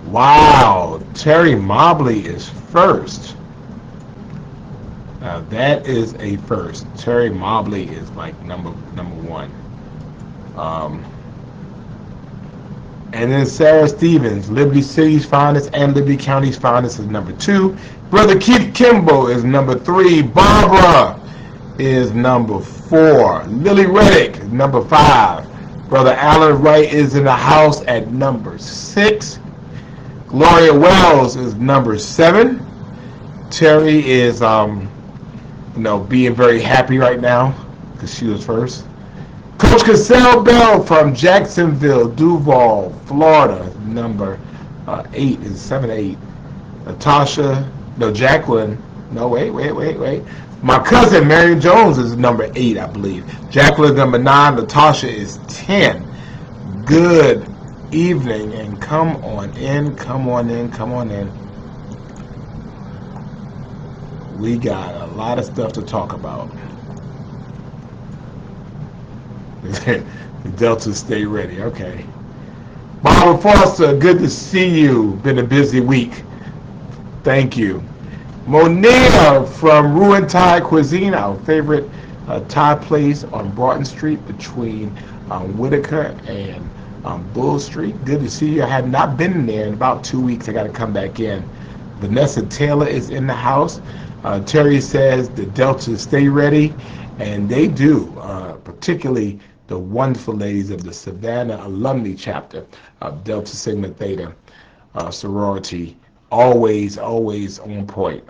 Wow, Terry Mobley is first. Now that is a first. Terry Mobley is like number one. Um, and then Sarah Stevens, Liberty City's finest and Liberty County's finest is number two. Brother Keith Kimball is number three. Barbara is number four. Lily Reddick is number five. Brother Alan Wright is in the house at number six. Gloria Wells is number seven. Terry is being very happy right now because she was first. Coach Cassell Bell from Jacksonville, Duval, Florida, number 8 is 7-8. Jacqueline. No, wait. My cousin Marion Jones is number 8, I believe. Jacqueline number 9. Natasha is 10. Good evening, and come on in. We got a lot of stuff to talk about. The Delta stay ready. Okay. Barbara Foster, good to see you. Been a busy week. Thank you. Monia from Ruin Thai Cuisine, our favorite Thai place on Broughton Street between Whitaker and Bull Street. Good to see you. I had not been in there in about 2 weeks. I got to come back in. Vanessa Taylor is in the house. Terry says the Delta stay ready, and they do, particularly the wonderful ladies of the Savannah Alumni Chapter of Delta Sigma Theta sorority. Always on point.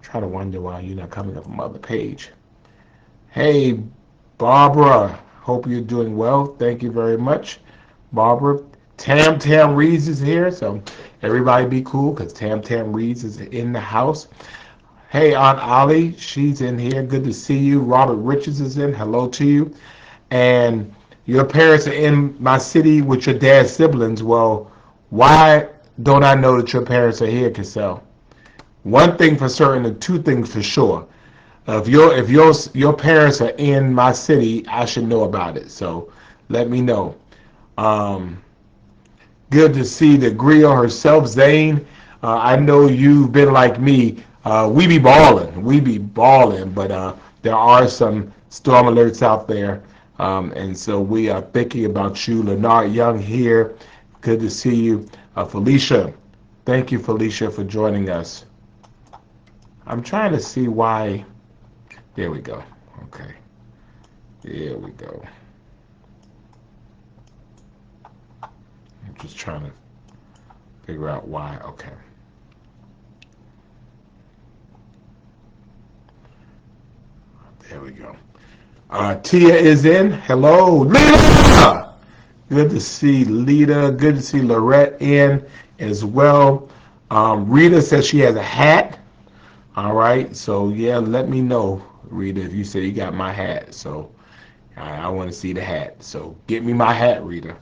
Try to wonder why you're not coming up on the other page. Hey, Barbara, hope you're doing well. Thank you very much, Barbara. Tam Reeves is here, so everybody be cool because Tam Reeves is in the house. Hey, Aunt Ollie, she's in here. Good to see you. Robert Richards is in. Hello to you. And your parents are in my city with your dad's siblings. Well, why don't I know that your parents are here, Cassell? One thing for certain and two things for sure. If your parents are in my city, I should know about it. So let me know. Good to see the griot herself, Zane. I know you've been like me. We be balling, but there are some storm alerts out there, and so we are thinking about you. Leonard Young here, good to see you. Felicia, thank you, Felicia, for joining us. I'm trying to see why. There we go. Okay, there we go. I'm just trying to figure out why. Okay. There we go. Tia is in. Hello, Lita. Good to see Lita. Good to see Lorette in as well. Rita says she has a hat. All right. So, yeah, let me know, Rita, if you say you got my hat. So, I want to see the hat. So, get me my hat, Rita.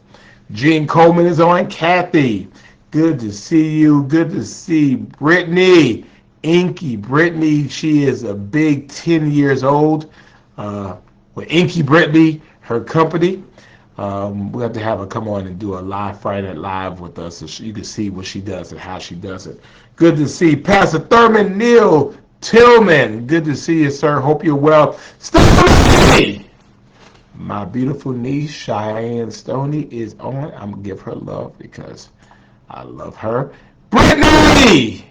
Jean Coleman is on. Kathy, good to see you. Good to see Brittany. Inky Brittany, she is a big 10 years old. With Inky Brittany, her company. We have to have her come on and do a live Friday Night Live with us so you can see what she does and how she does it. Good to see Pastor Thurman Neal Tillman. Good to see you, sir. Hope you're well. Stoney! My beautiful niece, Cheyenne Stoney, is on. I'm going to give her love because I love her. Brittany!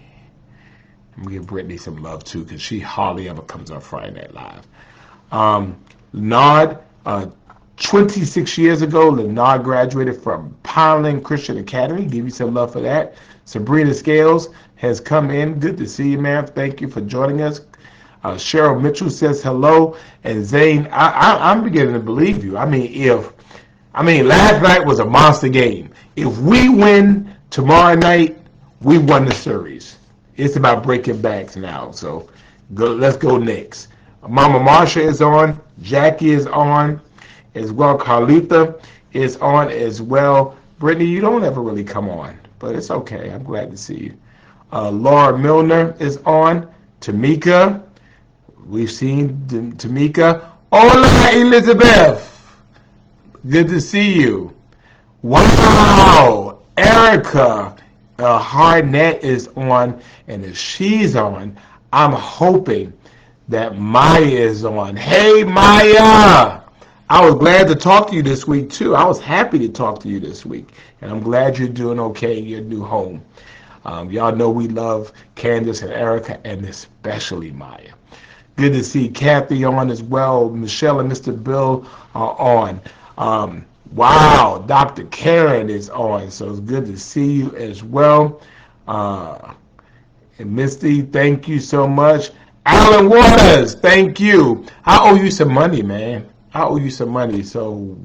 I'm going to give Brittany some love, too, because she hardly ever comes on Friday Night Live. Leonard, 26 years ago, Leonard graduated from Pineland Christian Academy. Give you some love for that. Sabrina Scales has come in. Good to see you, ma'am. Thank you for joining us. Cheryl Mitchell says hello. And Zane, I'm beginning to believe you. Last night was a monster game. If we win tomorrow night, we won the series. It's about breaking backs now. So let's go next. Mama Marsha is on. Jackie is on as well. Carlitha is on as well. Brittany, you don't ever really come on, but it's okay. I'm glad to see you. Laura Milner is on. Tamika, we've seen Tamika. Hola, Elizabeth. Good to see you. Wow, Erica Harnett is on, and if she's on, I'm hoping that Maya is on. Hey, Maya! I was glad to talk to you this week, too. I was happy to talk to you this week, and I'm glad you're doing okay in your new home. Y'all know we love Candace and Erica, and especially Maya. Good to see Kathy on as well. Michelle and Mr. Bill are on. Wow, Dr. Karen is on, so it's good to see you as well. Uh, and Misty, thank you so much. Alan Waters, thank you. I owe you some money, man. I owe you some money, so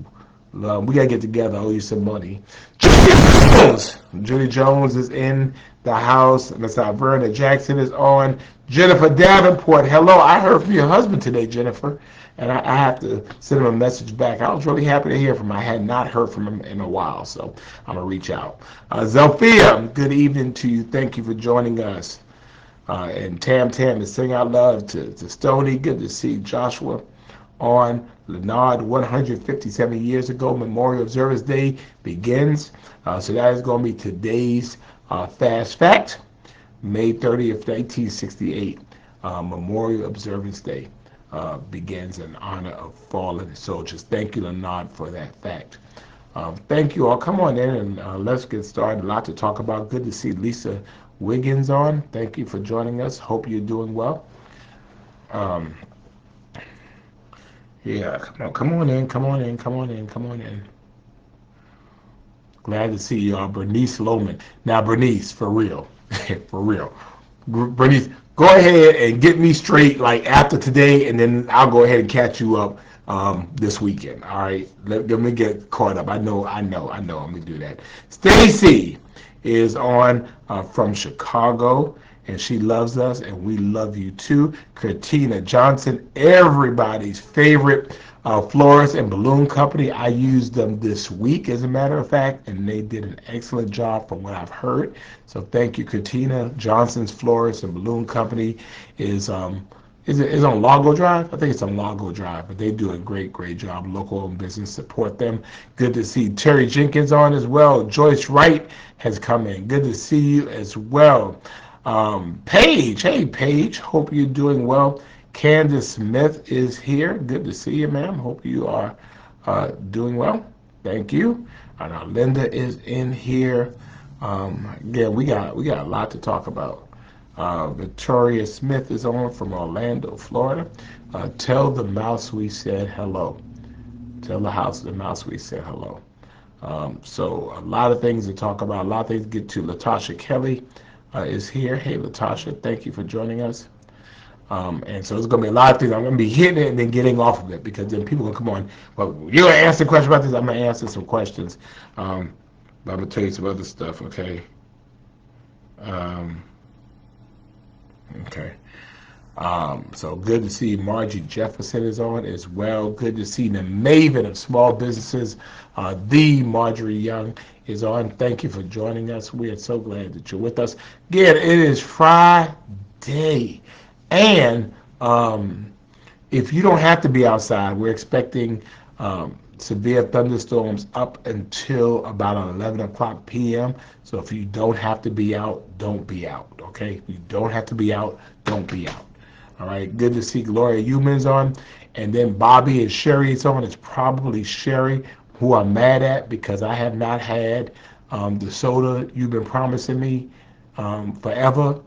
we gotta get together. I owe you some money. Judy Jones. Judy Jones is in the house. Miss Verna Jackson is on. Jennifer Davenport. Hello. I heard from your husband today, Jennifer, and I have to send him a message back. I was really happy to hear from him. I had not heard from him in a while, so I'm gonna reach out. Zelfia, good evening to you. Thank you for joining us. And Tam Tam is singing out love to Stony. Good to see Joshua on. Leonard, 157 years ago, Memorial Observance Day begins. So that is going to be today's Fast Fact. May 30th, 1968, Memorial Observance Day begins in honor of fallen soldiers. Thank you, Leonard, for that fact. Thank you all. Come on in and let's get started. A lot to talk about. Good to see Lisa Wiggins on. Thank you for joining us. Hope you're doing well. Um, yeah, come on in, come on in, come on in, come on in. Glad to see you all. Bernice Lohman. Now, Bernice, for real, for real. Bernice, go ahead and get me straight like after today, and then I'll go ahead and catch you up this weekend. All right, let me get caught up. I know. I'm gonna do that. Stacy is on from Chicago, and she loves us, and we love you too. Katina Johnson, everybody's favorite florist and balloon company. I used them this week, as a matter of fact, and they did an excellent job from what I've heard. So thank you, Katina. Johnson's Florist and Balloon Company is is on Lago Drive? I think it's on Lago Drive, but they do a great job. Local business, support them. Good to see Terry Jenkins on as well. Joyce Wright has come in. Good to see you as well. Paige, hey Paige, hope you're doing well. Candace Smith is here. Good to see you, ma'am. Hope you are doing well. Thank you. And Linda is in here. Yeah, we got a lot to talk about. Victoria Smith is on from Orlando, Florida. Tell the mouse we said hello. Tell the mouse we said hello. So a lot of things to talk about, a lot of things to get to. Latasha Kelly is here. Hey, Latasha, thank you for joining us. And so it's going to be a lot of things. I'm going to be hitting it and then getting off of it because then people will come on. Well, you're going to answer a question about this. I'm going to answer some questions. But I'm going to tell you some other stuff, okay? Okay. So good to see Margie Jefferson is on as well. Good to see the maven of small businesses, the Marjorie Young is on. Thank you for joining us. We are so glad that you're with us. Again, it is Friday. And if you don't have to be outside, we're expecting severe thunderstorms up until about 11 o'clock p.m. So if you don't have to be out, don't be out, okay? If you don't have to be out, don't be out. All right, good to see Gloria Humans on. And then Bobby and Sherry is on. It's probably Sherry who I'm mad at because I have not had the soda you've been promising me forever.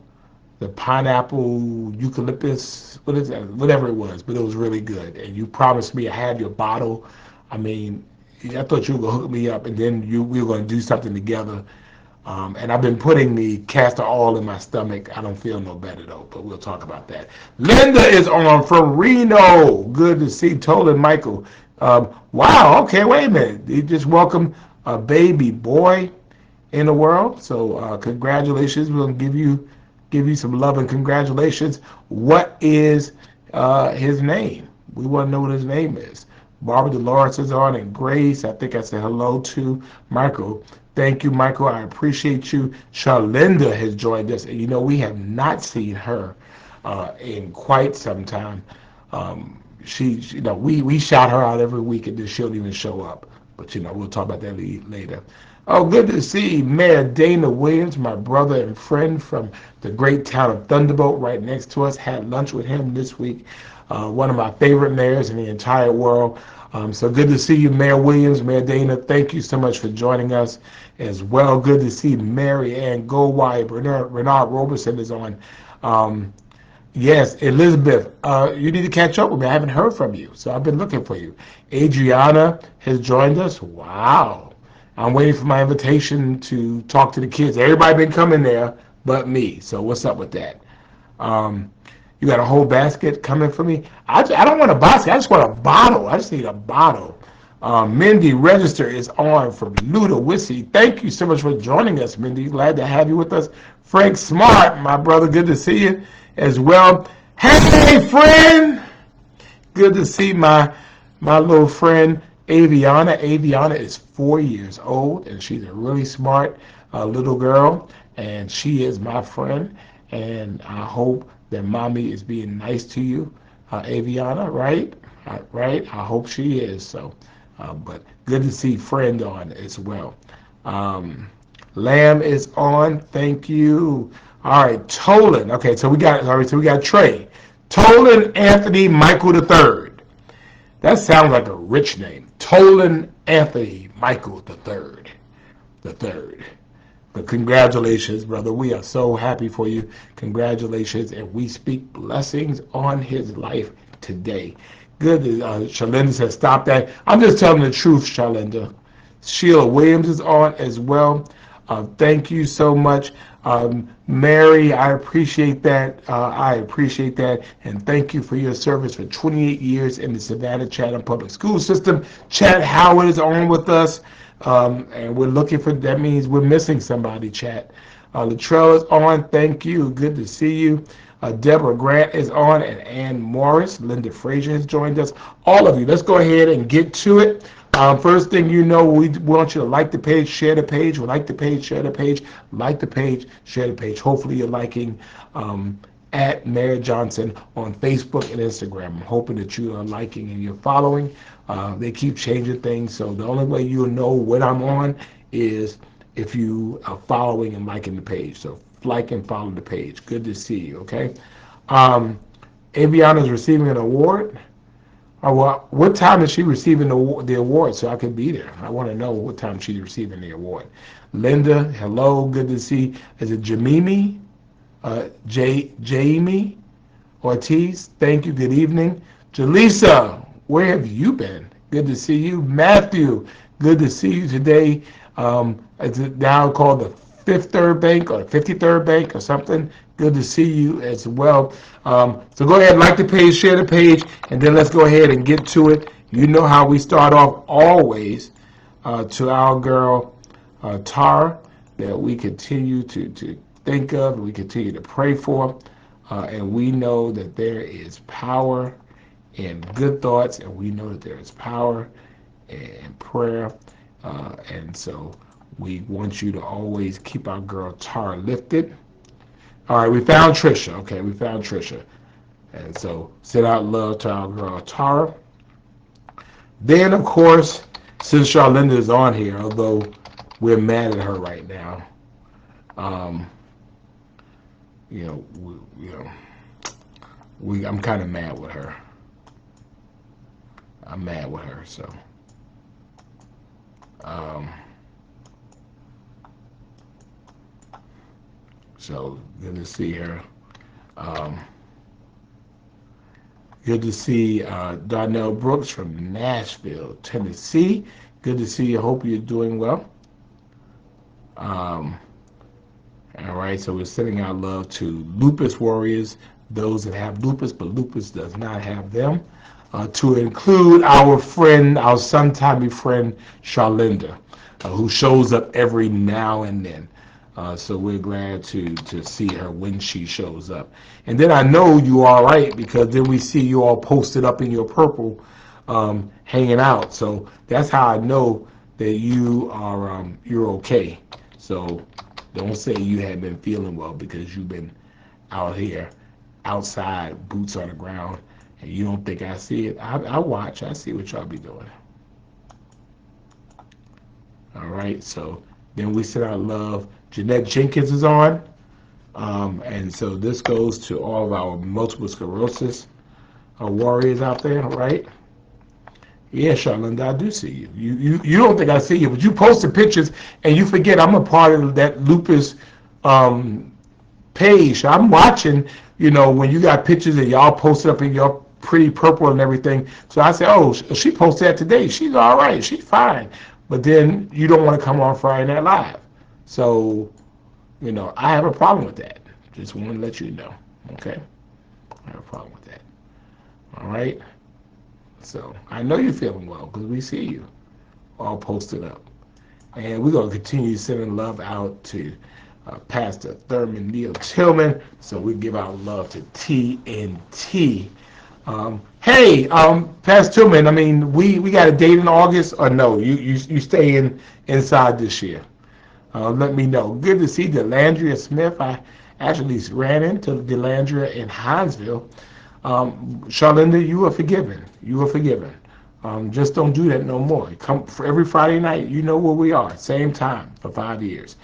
The pineapple eucalyptus, what is that? Whatever it was, but it was really good. And you promised me I had your bottle. I mean, I thought you were gonna hook me up, and then we were gonna do something together. And I've been putting the castor oil in my stomach. I don't feel no better though, but we'll talk about that. Linda is on from Reno. Good to see Tolan Michael. Wow. Okay, wait a minute. You just welcomed a baby boy in the world. So congratulations. We'll give you some love and congratulations. What is his name? We want to know what his name is. Barbara Dolores is on, and Grace. I think I said hello to Michael. Thank you, Michael. I appreciate you. Charlinda has joined us, and you know we have not seen her in quite some time. We shout her out every week, and then she'll even show up. But we'll talk about that later. Oh, good to see Mayor Dana Williams, my brother and friend from the great town of Thunderbolt, right next to us. Had lunch with him this week. One of my favorite mayors in the entire world. So good to see you, Mayor Williams, Mayor Dana. Thank you so much for joining us as well. Good to see Mary Ann Goldwire. Renard Roberson is on. Yes, Elizabeth, you need to catch up with me. I haven't heard from you, so I've been looking for you. Adriana has joined us. Wow. I'm waiting for my invitation to talk to the kids. Everybody been coming there but me. So what's up with that? Um, you got a whole basket coming for me? I don't want a basket. I just want a bottle. I just need a bottle. Mindy Register is on from Ludwig. Thank you so much for joining us, Mindy. Glad to have you with us. Frank Smart, my brother, good to see you as well. Hey, friend! Good to see my little friend Aviana. Aviana is 4 years old, and she's a really smart little girl, and she is my friend. And I hope that mommy is being nice to you, Aviana, right? Right? I hope she is. So, but good to see friend on as well. Um, Lamb is on. Thank you. All right, Tolan. Okay, so we got Trey. Tolan Anthony Michael III. That sounds like a rich name. Tolan Anthony Michael III. The third. But congratulations, brother. We are so happy for you. Congratulations, and we speak blessings on his life today. Good. Shalinda says, stop that. I'm just telling the truth, Shalinda. Sheila Williams is on as well. Thank you so much. Mary, I appreciate that. I appreciate that. And thank you for your service for 28 years in the Savannah Chatham Public School System. Chad Howard is on with us. And we're looking for, that means we're missing somebody, Chad. Latrell is on. Thank you. Good to see you. Deborah Grant is on, and Ann Morris. Linda Frazier has joined us. All of you, let's go ahead and get to it. First thing you know, we want you to like the page, share the page. We like the page, share the page, like the page, share the page. Hopefully you're liking at Mayor Johnson on Facebook and Instagram. I'm hoping that you are liking and you're following. They keep changing things, so the only way you'll know what I'm on is if you are following and liking the page. So like and follow the page. Good to see you, okay? Aviana is receiving an award. Well, what time is she receiving the award so I can be there? I want to know what time she's receiving the award. Linda, hello, good to see. Is it Jamimi? Jamie Ortiz, thank you, good evening. Jaleesa, where have you been? Good to see you. Matthew, good to see you today. It's now called the Fifth Third Bank or 53rd Bank or something. Good to see you as well. So go ahead, like the page, share the page, and then let's go ahead and get to it. You know how we start off always to our girl Tara, that we continue to think of, we continue to pray for, and we know that there is power in good thoughts, and we know that there is power in prayer, and so we want you to always keep our girl Tara lifted. All right, we found Trisha. Okay, we found Trisha. And so send out love to our girl Tara. Then, of course, since Charlinda is on here, although we're mad at her right now, I'm kind of mad with her. I'm mad with her, so. So good to see her. Good to see Darnell Brooks from Nashville, Tennessee. Good to see you. Hope you're doing well. All right, so we're sending our love to lupus warriors, those that have lupus, but lupus does not have them, to include our friend, our sometime friend, Charlinda, who shows up every now and then. So we're glad to see her when she shows up. And then I know you all right, because then we see you all posted up in your purple, hanging out. So that's how I know that you are you're okay. So don't say you haven't been feeling well because you've been out here, outside, boots on the ground, and you don't think I see it. I watch. I see what y'all be doing. All right, so then we send out love. Jeanette Jenkins is on. And so this goes to all of our multiple sclerosis warriors out there, right? Yeah, Charlinda, I do see you. You don't think I see you, but you posted pictures and you forget I'm a part of that lupus um, page. I'm watching, when you got pictures and y'all posted up in your pretty purple and everything. So I said, oh, she posted that today. She's all right. She's fine. But then you don't want to come on Friday Night Live. So, I have a problem with that. Just want to let you know. Okay? I have a problem with that. All right? So I know you're feeling well because we see you all posted up. And we're going to continue sending love out to Pastor Thurman Neal Tillman. So we give our love to TNT. Hey, Pastor Tillman, I mean, we got a date in August or no? You stay inside this year. Let me know. Good to see Delandria Smith. I actually ran into Delandria in Hinesville. Charlinda, you are forgiven. You are forgiven. Just don't do that no more. Come for every Friday night. You know where we are. Same time for 5 years.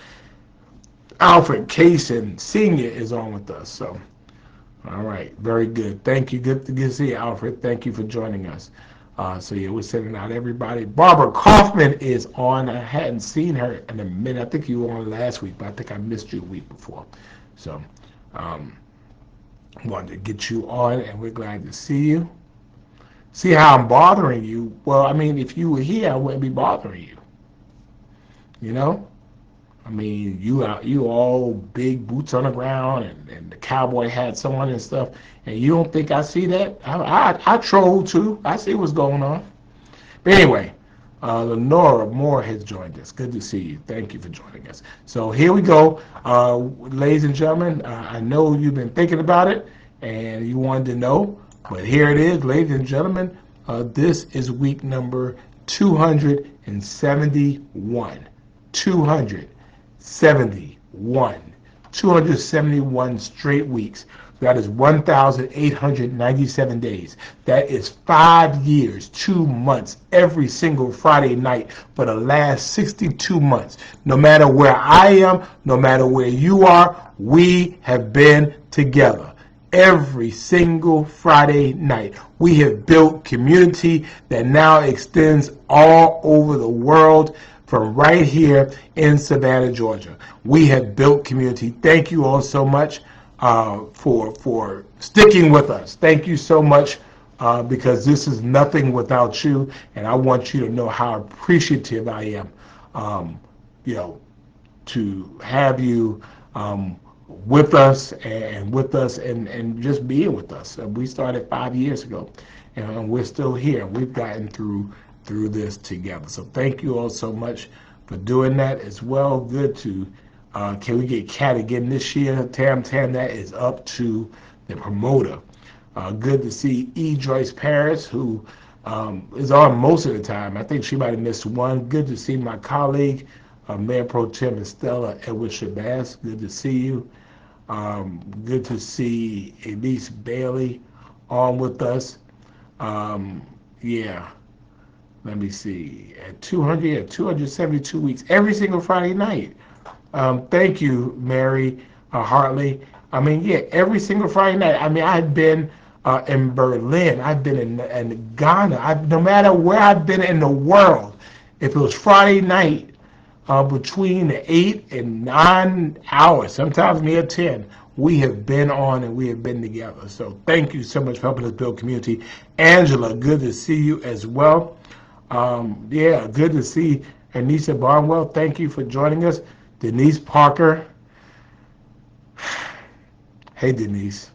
Alfred Kaysen Sr. is on with us. So, all right, very good. Thank you. Good to see you, Alfred. Thank you for joining us. So yeah, we're sending out everybody. Barbara Kaufman is on. I hadn't seen her in a minute. I think you were on last week, but I think I missed you a week before. So, wanted to get you on, and we're glad to see you. See how I'm bothering you? Well, I mean, if you were here, I wouldn't be bothering you. You know? I mean, you all big boots on the ground and the cowboy hats on and stuff, and you don't think I see that? I troll too. I see what's going on. But anyway, Lenora Moore has joined us. Good to see you. Thank you for joining us. So here we go. Ladies and gentlemen, I know you've been thinking about it and you wanted to know, but here it is, ladies and gentlemen. This is week number 271. 271 straight weeks. That is 1,897 days. That is 5 years, 2 months, every single Friday night for the last 62 months. No matter where I am, no matter where you are, we have been together. Every single Friday night. We have built community that now extends all over the world from right here in Savannah, Georgia. We have built community. Thank you all so much for sticking with us. Thank you so much because this is nothing without you, and I want you to know how appreciative I am, to have you with us and just being with us. We started 5 years ago, and we're still here. We've gotten through this together. So thank you all so much for doing that as well. Good to can we get Kat again this year? Tam, that is up to the promoter. Good to see E. Joyce Paris, who is on most of the time. I think she might have missed one. Good to see my colleague, Mayor Pro Tem Estella Edward Shabazz. Good to see you. Good to see Elise Bailey on with us. Yeah. Let me see. At 272 weeks, every single Friday night. Thank you, Mary Hartley. I mean, yeah, every single Friday night. I mean, I've been in Berlin. I've been in Ghana. No matter where I've been in the world, if it was Friday night between the 8 and 9 hours, sometimes near 10, we have been on and we have been together. So thank you so much for helping us build community. Angela, good to see you as well. Yeah, good to see Anissa Barnwell. Thank you for joining us. Denise Parker. Hey, Denise.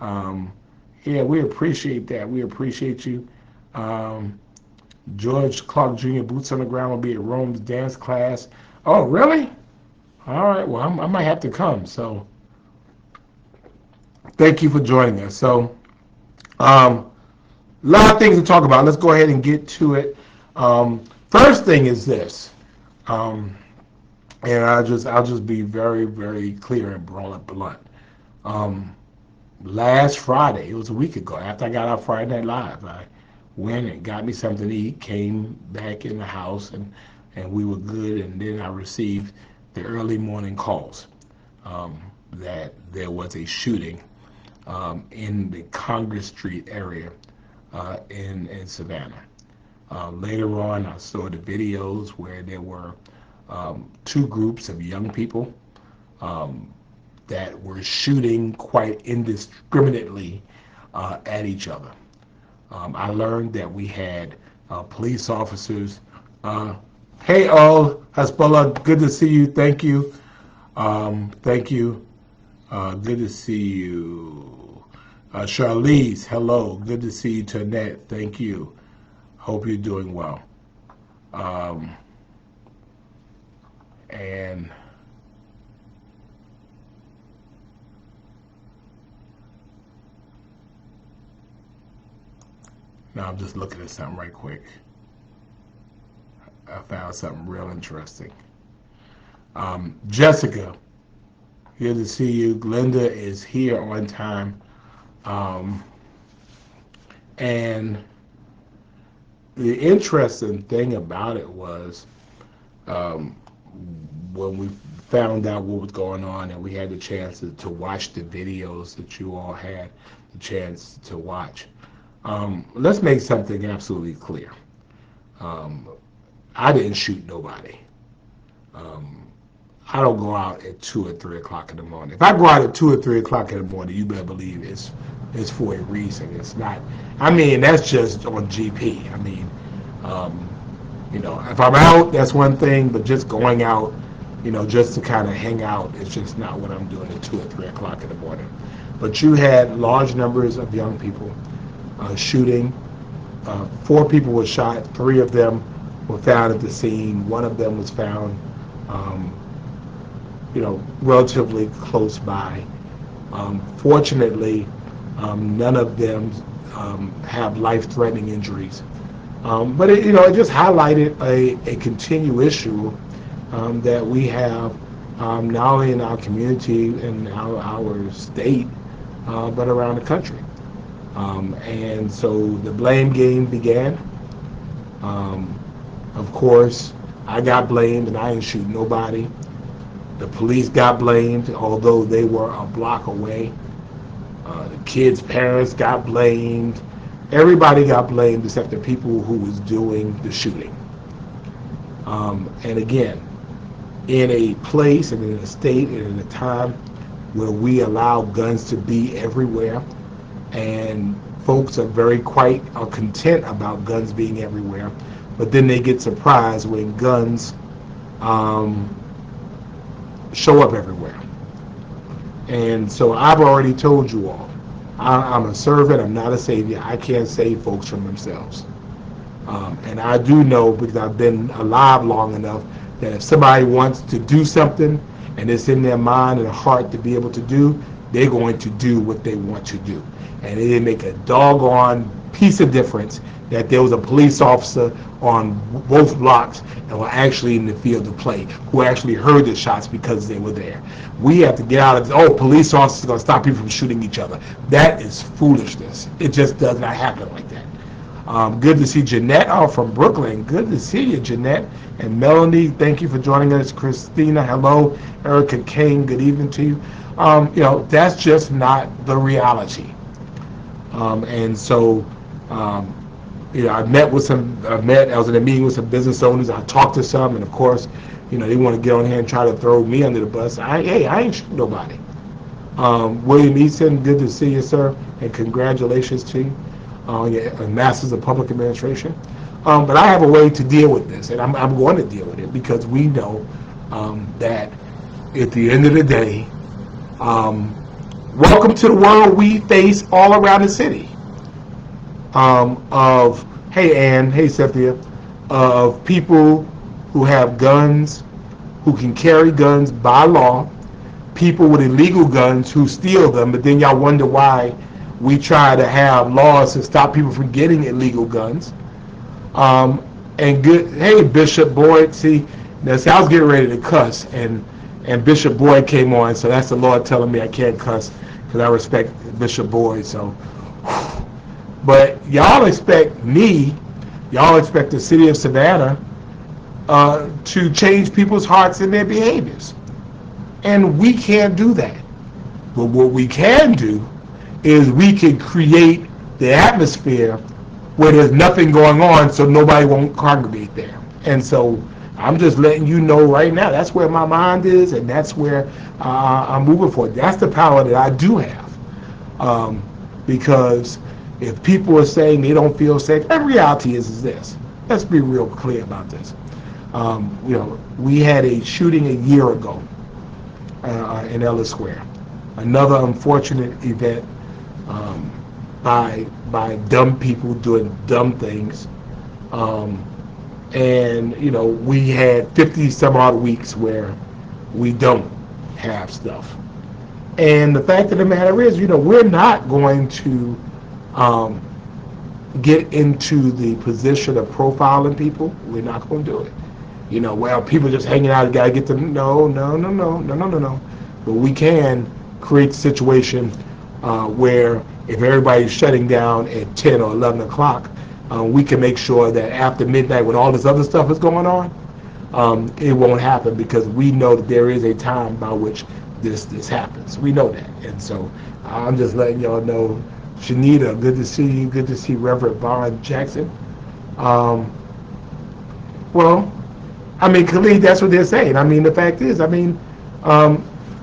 Yeah, we appreciate that. We appreciate you. George Clark Jr., Boots on the Ground, will be at Rome's dance class. Oh, really? All right. Well, I might have to come. So thank you for joining us. So a lot of things to talk about. Let's go ahead and get to it. First thing is this, and I'll just be very, very clear and blunt. Last Friday, it was a week ago, after I got out Friday Night Live, I went and got me something to eat, came back in the house, and and we were good. And then I received the early morning calls that there was a shooting in the Congress Street area in Savannah. Later on, I saw the videos where there were two groups of young people that were shooting quite indiscriminately at each other. I learned that we had police officers. Hey, all, Hasbullah, good to see you. Thank you. Thank you. Good to see you. Charlize, hello. Good to see you, Tonette. Thank you. Hope you're doing well. And now I'm just looking at something right quick. I found something real interesting. Jessica, good to see you. Glenda is here on time. And the interesting thing about it was when we found out what was going on and we had the chance to watch the videos that you all had the chance to watch. Let's make something absolutely clear. I didn't shoot nobody. I don't go out at 2 or 3 o'clock in the morning. If I go out at 2 or 3 o'clock in the morning, you better believe it's for a reason. It's not. I mean, that's just on GP. I mean, if I'm out, that's one thing. But just going out, just to kind of hang out, it's just not what I'm doing at 2 or 3 o'clock in the morning. But you had large numbers of young people shooting. 4 people were shot. 3 of them were found at the scene. 1 of them was found, relatively close by. Fortunately, none of them have life-threatening injuries. But it just highlighted a continued issue that we have not only in our community and our state, but around the country. And so the blame game began. Of course, I got blamed and I didn't shoot nobody. The police got blamed, although they were a block away. The kids' parents got blamed. Everybody got blamed except the people who was doing the shooting. And again, in a place and in a state and in a time where we allow guns to be everywhere, and folks are quite content about guns being everywhere, but then they get surprised when guns show up everywhere. And so I've already told you all, I'm a servant, I'm not a savior. I can't save folks from themselves. And I do know, because I've been alive long enough, that if somebody wants to do something and it's in their mind and heart to be able to do, they're going to do what they want to do. And it didn't make a doggone piece of difference that there was a police officer on both blocks and were actually in the field of play, who actually heard the shots because they were there. We have to get out of this, police officers are going to stop people from shooting each other. That is foolishness. It just does not happen like that. Good to see Jeanette from Brooklyn. Good to see you, Jeanette. And Melanie, thank you for joining us. Christina, hello. Erica Kane, good evening to you. That's just not the reality. And so, I was in a meeting with some business owners. I talked to some, and of course, they want to get on here and try to throw me under the bus. I ain't shooting nobody. William Easton, good to see you, sir, and congratulations to you on your Masters of Public Administration. But I have a way to deal with this, and I'm going to deal with it, because we know that at the end of the day, welcome to the world we face all around the city. Of, hey Ann, hey Cynthia, of people who have guns, who can carry guns by law, people with illegal guns who steal them, but then y'all wonder why we try to have laws to stop people from getting illegal guns. And good, hey Bishop Boyd, see I was getting ready to cuss, and Bishop Boyd came on, so that's the Lord telling me I can't cuss, because I respect Bishop Boyd. So, but y'all expect the city of Savannah to change people's hearts and their behaviors. And we can't do that. But what we can do is we can create the atmosphere where there's nothing going on so nobody won't congregate there. And so I'm just letting you know right now that's where my mind is, and that's where I'm moving forward. That's the power that I do have. Because if people are saying they don't feel safe, and reality is this. Let's be real clear about this. We had a shooting a year ago in Ellis Square. Another unfortunate event by dumb people doing dumb things. And we had 50 some odd weeks where we don't have stuff. And the fact of the matter is, we're not going to get into the position of profiling people. We're not going to do it. Well, people just hanging out, gotta get them. No. But we can create a situation where if everybody's shutting down at 10 or 11 o'clock, we can make sure that after midnight, when all this other stuff is going on, it won't happen, because we know that there is a time by which this happens. We know that. And so I'm just letting y'all know. Shanita, good to see you. Good to see Reverend Vaughn Jackson. Well, Khalid, that's what they're saying. The fact is,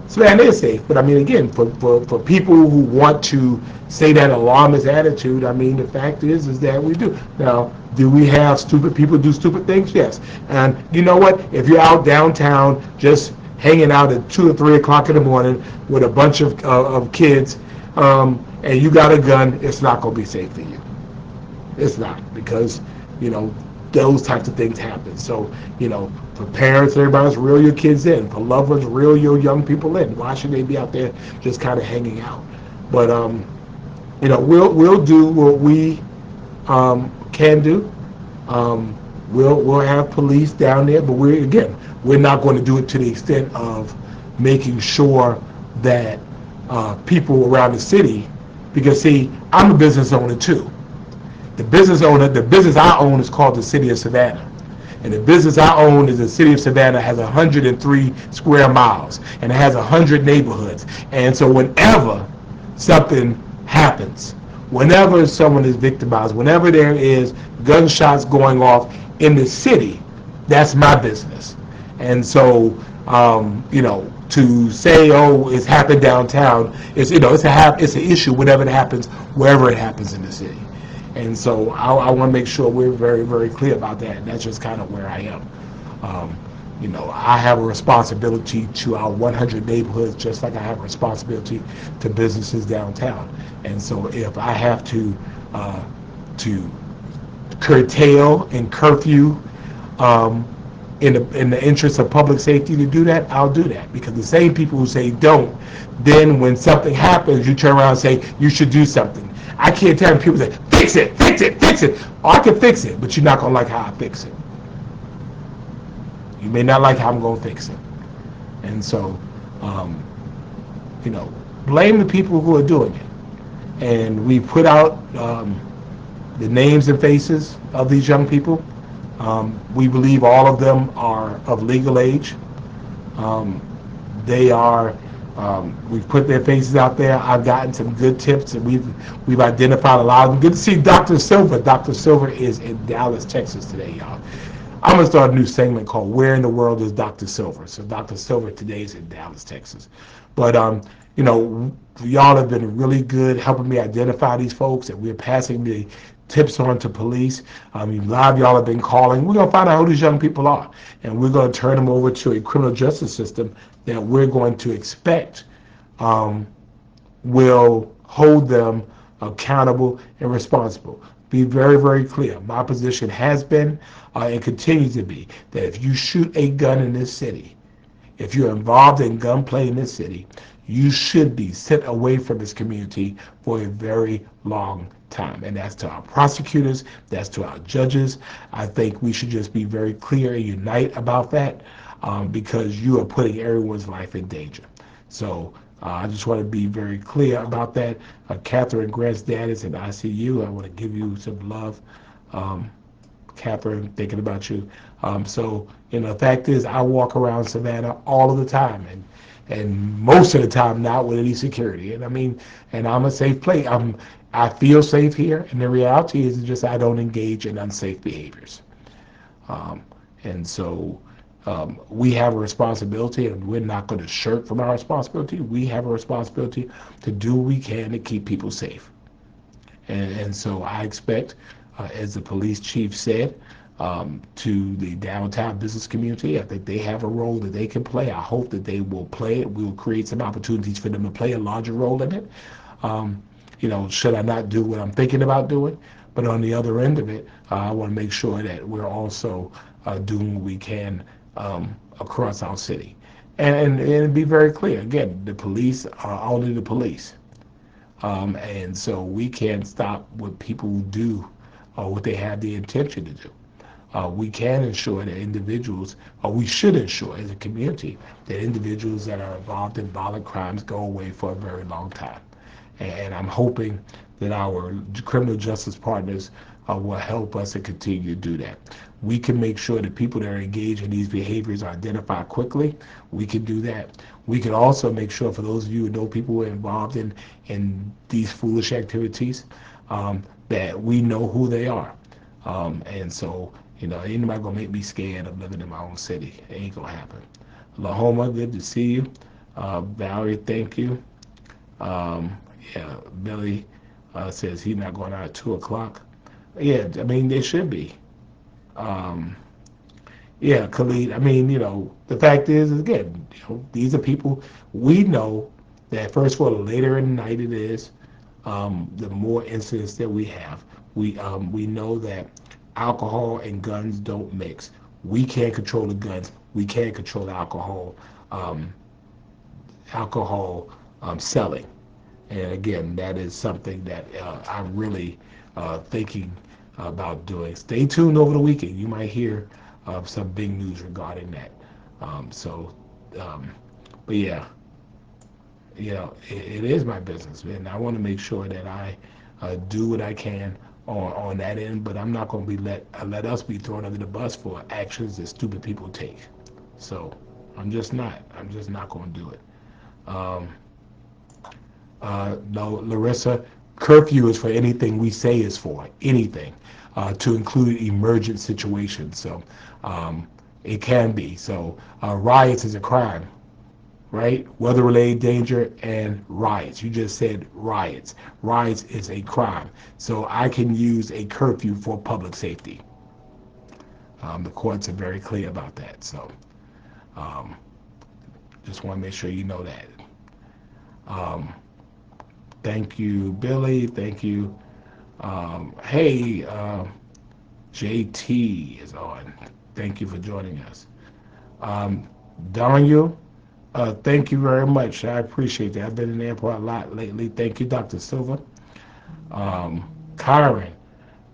Savannah is safe. But again, for people who want to say that alarmist attitude, the fact is that we do. Now, do we have stupid people do stupid things? Yes. And you know what? If you're out downtown just hanging out at 2 or 3 o'clock in the morning with a bunch of kids, and you got a gun, it's not going to be safe for you. It's not, because, those types of things happen. So, for parents, everybody's reel your kids in. For loved ones, reel your young people in. Why should they be out there just kind of hanging out? But, we'll do what we can do. We'll have police down there, but we're not going to do it to the extent of making sure that people around the city, because see, I'm a business owner too. The business I own is called the City of Savannah. And the business I own is the City of Savannah has 103 square miles, and it has 100 neighborhoods. And so whenever something happens, whenever someone is victimized, whenever there is gunshots going off in the city, that's my business. And so, to say, oh, it's happened downtown, it's an issue whenever it happens, wherever it happens in the city. And so I want to make sure we're very, very clear about that. And that's just kind of where I am. I have a responsibility to our 100 neighborhoods, just like I have a responsibility to businesses downtown. And so if I have to curtail and curfew in the interest of public safety to do that, I'll do that. Because the same people who say don't, then when something happens, you turn around and say you should do something. I can't tell people say, fix it. Oh, I can fix it, but you're not going to like how I fix it. You may not like how I'm going to fix it. And so, blame the people who are doing it. And we put out the names and faces of these young people. We believe all of them are of legal age. They are. We've put their faces out there. I've gotten some good tips, and we've identified a lot of them. Good to see Dr. Silver. Dr. Silver is in Dallas, Texas today, y'all. I'm going to start a new segment called Where in the World is Dr. Silver? So Dr. Silver today is in Dallas, Texas. But, y'all have been really good helping me identify these folks, and we're passing the tips on to police. A lot of y'all have been calling. We're going to find out who these young people are, and we're going to turn them over to a criminal justice system that we're going to expect will hold them accountable and responsible. Be very, very clear. My position has been and continues to be that if you shoot a gun in this city, if you're involved in gunplay in this city, you should be sent away from this community for a very long time. And that's to our prosecutors, that's to our judges. I think we should just be very clear and unite about that because you are putting everyone's life in danger. So I just want to be very clear about that. Catherine Grant's dad is in ICU. I want to give you some love. Catherine, thinking about you. So, the fact is, I walk around Savannah all of the time, and most of the time not with any security. And I mean, and I'm a safe place. I feel safe here, and the reality is just I don't engage in unsafe behaviors. Um, and so we have a responsibility, and we're not going to shirk from our responsibility. We have a responsibility to do what we can to keep people safe. And so I expect, as the police chief said, to the downtown business community, I think they have a role that they can play. I hope that they will play it. We will create some opportunities for them to play a larger role in it. Um, should I not do what I'm thinking about doing? But on the other end of it, I want to make sure that we're also doing what we can across our city. And be very clear, again, the police are only the police. And so we can't stop what people do or what they have the intention to do. We can ensure that individuals, or we should ensure as a community, that individuals that are involved in violent crimes go away for a very long time. And I'm hoping that our criminal justice partners will help us to continue to do that. We can make sure that people that are engaged in these behaviors are identified quickly. We can do that. We can also make sure, for those of you who know people who are involved in these foolish activities, that we know who they are. And so, ain't nobody gonna make me scared of living in my own city. It ain't gonna happen. Lahoma, good to see you. Valerie, thank you. Um, yeah, Billy says he's not going out at 2 o'clock. Yeah, I mean they should be. Um, yeah, Khalid. I mean, the fact is again, these are people we know that first of all, the later in the night it is, the more incidents that we have. We know that alcohol and guns don't mix. We can't control the guns. We can't control the um, alcohol selling. And again, that is something that I'm really thinking about doing. Stay tuned over the weekend. You might hear some big news regarding that. So, um, but yeah, it is my business, and I want to make sure that I do what I can on that end. But I'm not going to be let us be thrown under the bus for actions that stupid people take. So I'm just not. I'm just not going to do it. Um, no, Larissa, curfew is for anything we say is for, anything, to include emergent situations. So um, it can be. So riots is a crime, right? Weather-related danger and riots. You just said riots. Riots is a crime. So I can use a curfew for public safety. The courts are very clear about that. So um, just want to make sure you know that. Um, thank you, Billy. Thank you. Hey, JT is on. Thank you for joining us. Um, Daniel, thank you very much. I appreciate that. I've been in the airport a lot lately. Thank you, Dr. Silva. Um, Kyron,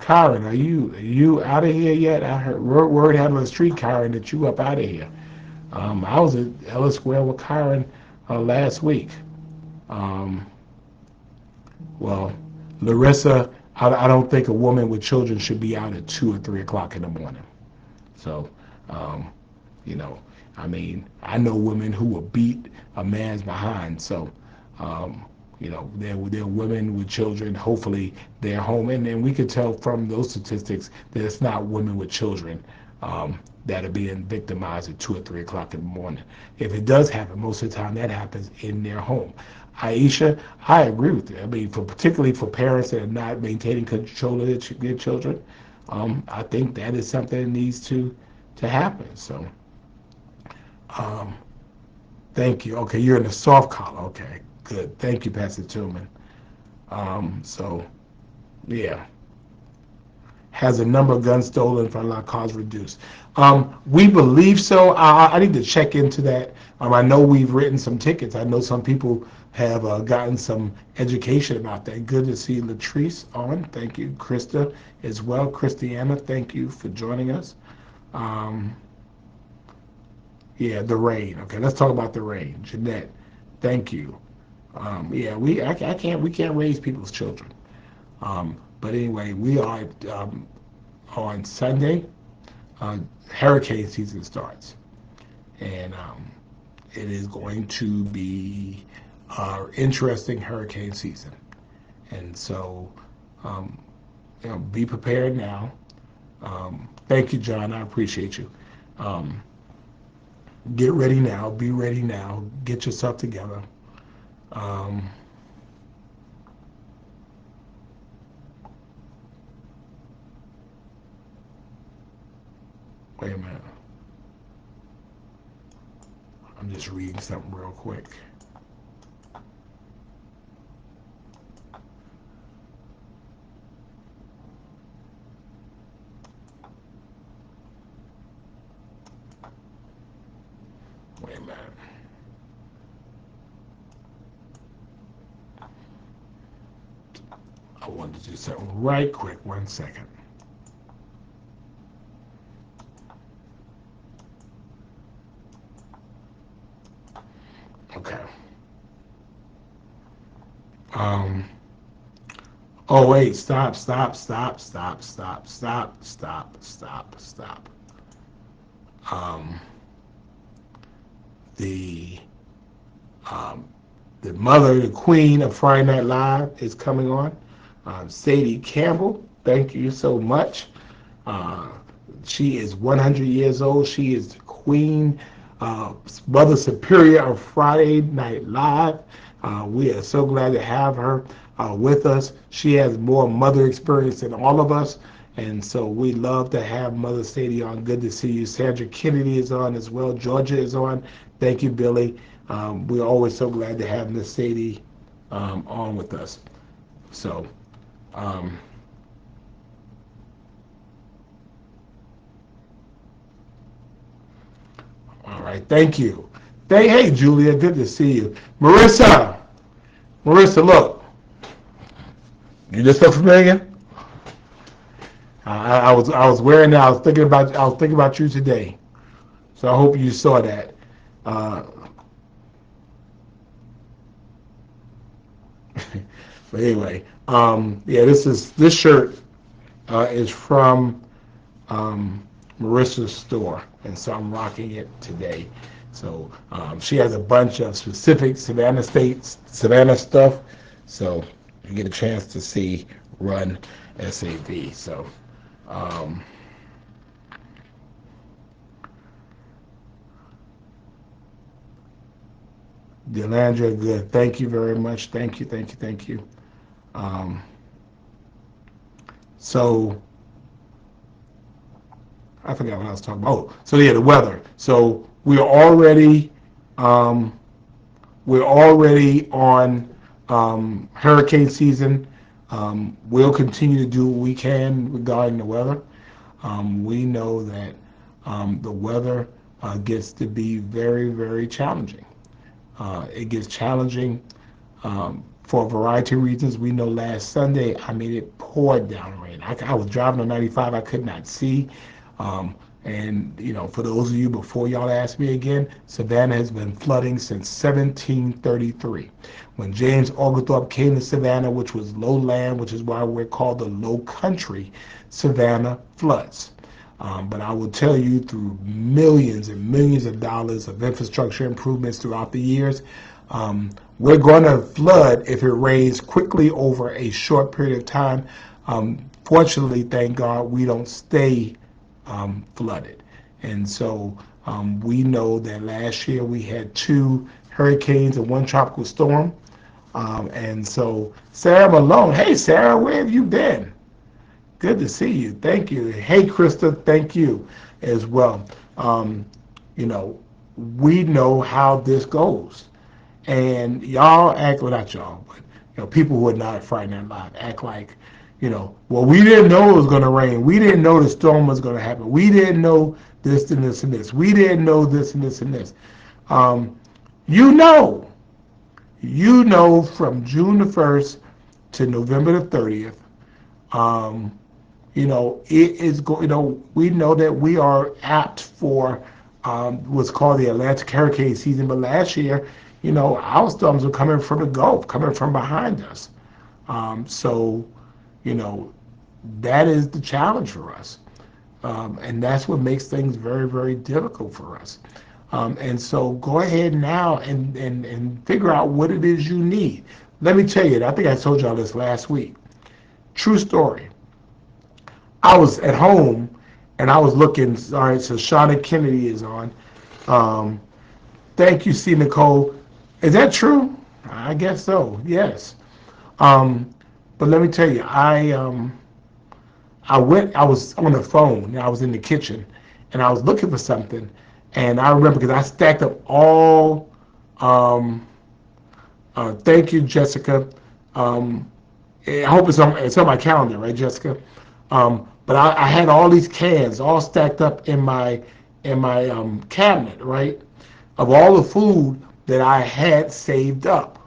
Kyron, are you out of here yet? I heard word out on the street, Kyron, that you up out of here. I was at Ellis Square with Kyron last week. Um, well, Larissa, I don't think a woman with children should be out at 2 or 3 o'clock in the morning. So, um, you know, I mean, I know women who will beat a man's behind. So, um, they're women with children. Hopefully, they're home, and we could tell from those statistics that it's not women with children that are being victimized at 2 or 3 o'clock in the morning. If it does happen, most of the time that happens in their home. Aisha, I agree with you. I mean, particularly for parents that are not maintaining control of their children, I think that is something that needs to happen. So, um, thank you. Okay, you're in the soft collar. Okay, good. Thank you, Pastor Tillman. So, yeah, has the number of guns stolen from our cars reduced? We believe so. I need to check into that. I know we've written some tickets. I know some people have gotten some education about that. Good to see Latrice on. Thank you. Krista as well. Christiana, thank you for joining us. Um, yeah, the rain. Okay, let's talk about the rain. Jeanette, thank you. Yeah, we can't raise people's children. But anyway, we are on Sunday, hurricane season starts. And it is going to be interesting hurricane season. And so, um, be prepared now. Thank you, John. I appreciate you. Um, get ready now. Be ready now. Get yourself together. Um, Wait a minute. I'm just reading something real quick. Wait a minute. I wanted to do something right quick. 1 second. Okay. Um, oh, wait. Stop, stop, stop, stop, stop, stop, stop, stop, stop. Um, the um, the mother, the queen of Friday Night Live is coming on. Sadie Campbell, thank you so much. Uh, she is 100 years old. She is the queen, Mother Superior of Friday Night Live. We are so glad to have her with us. She has more mother experience than all of us. And so we love to have Mother Sadie on. Good to see you. Sandra Kennedy is on as well. Georgia is on. Thank you, Billy. We're always so glad to have Miss Sadie on with us. So, um, all right. Thank you. Hey, Julia. Good to see you. Marissa, look. You just look familiar? I was wearing that. I was thinking about you today. So I hope you saw that. Uh, but anyway, yeah, this shirt is from Marissa's store, and so I'm rocking it today. So she has a bunch of specific Savannah stuff. So you get a chance to see Run SAV. So um, Delandra, good. Thank you very much. Thank you, thank you, thank you. Um, so I forgot what I was talking about. Oh, so yeah, the weather. So um, we're already on hurricane season. We'll continue to do what we can regarding the weather. We know that the weather gets to be very, very challenging. It gets challenging for a variety of reasons. We know last Sunday, I mean, it poured down rain. I was driving on 95, I could not see. Um, and, for those of you, before y'all ask me again, Savannah has been flooding since 1733. When James Oglethorpe came to Savannah, which was lowland, which is why we're called the low country, Savannah floods. But I will tell you, through millions and millions of dollars of infrastructure improvements throughout the years, we're going to flood if it rains quickly over a short period of time. Fortunately, thank God, we don't stay flooded. And so we know that last year we had 2 hurricanes and 1 tropical storm. And so Sarah Malone, hey Sarah, where have you been? Good to see you. Thank you. Hey, Krista, thank you as well. Um, you know, we know how this goes. And y'all act, well, not y'all, but people who are not at Friday Night Live act like, well, we didn't know it was going to rain. We didn't know the storm was going to happen. We didn't know this and this and this. We didn't know this and this and this. Um, you know, from June the 1st to November the 30th, um, it is going. We know that we are apt for what's called the Atlantic hurricane season. But last year, our storms were coming from the Gulf, coming from behind us. So, you know, that is the challenge for us. And that's what makes things very, very difficult for us. And so go ahead now and figure out what it is you need. Let me tell you, I think I told y'all this last week. True story. I was at home and I was looking. All right, so Shauna Kennedy is on. Um, Thank you, C. Nicole. Is that true? I guess so. Yes. Um, but let me tell you, I went. I was on the phone. I was in the kitchen, and I was looking for something. And I remember because I stacked up all. Um, Thank you, Jessica. Um, I hope it's on my calendar, right, Jessica? But I had all these cans all stacked up in my cabinet, right, of all the food that I had saved up.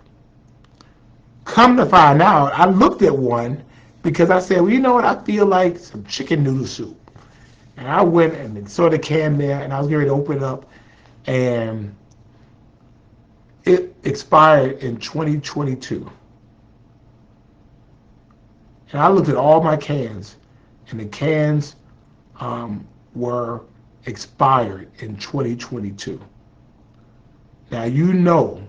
Come to find out, I looked at one because I said, well, you know what? I feel like some chicken noodle soup. And I went and saw the can there, and I was getting ready to open it up, and it expired in 2022. And I looked at all my cans, and the cans were expired in 2022. Now,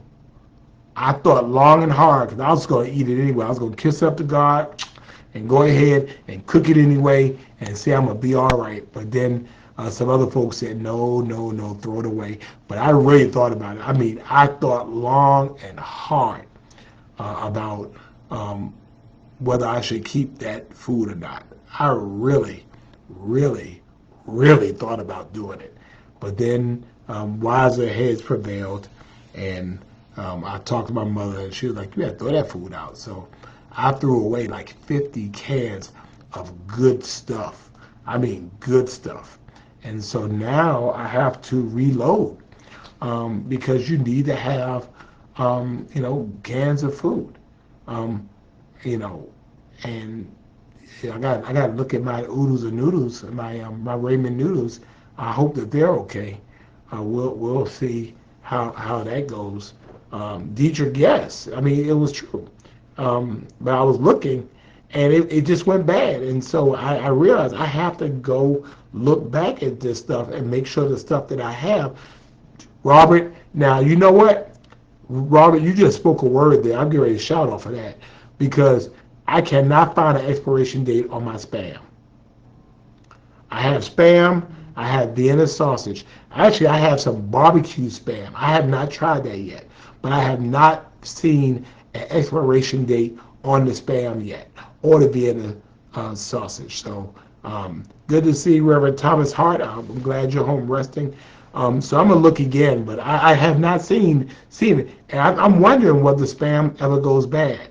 I thought long and hard because I was going to eat it anyway. I was going to kiss up to God and go ahead and cook it anyway and say I'm going to be all right. But then some other folks said, no, no, no, throw it away. But I really thought about it. I mean, I thought long and hard about whether I should keep that food or not. I really, really, really thought about doing it. But then wiser heads prevailed, and I talked to my mother, and she was like, you got to throw that food out. So I threw away like 50 cans of good stuff. I mean, good stuff. And so now I have to reload because you need to have, cans of food. Um, you know, and I got to look at my oodles and noodles, my Raymond noodles. I hope that they're okay. We'll see how that goes. Dietrich, yes, I mean it was true, but I was looking, and it just went bad, and so I realized I have to go look back at this stuff and make sure the stuff that I have. Robert, now you know what? Robert, you just spoke a word there. I'm getting ready to shout off of that because I cannot find an expiration date on my Spam. I have Spam. I have Vienna sausage. Actually, I have some barbecue Spam. I have not tried that yet, but I have not seen an expiration date on the Spam yet or the Vienna sausage. So good to see Reverend Thomas Hart. I'm glad you're home resting. So I'm gonna look again, but I have not seen it, and I'm wondering whether Spam ever goes bad.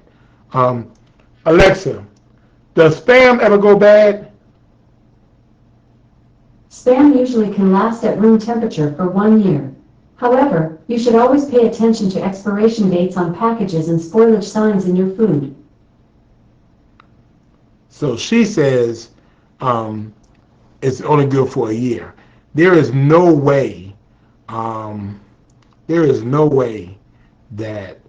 Um, Alexa, does Spam ever go bad? Spam usually can last at room temperature for 1 year. However, you should always pay attention to expiration dates on packages and spoilage signs in your food. So she says it's only good for a year. There is no way, um, there is no way that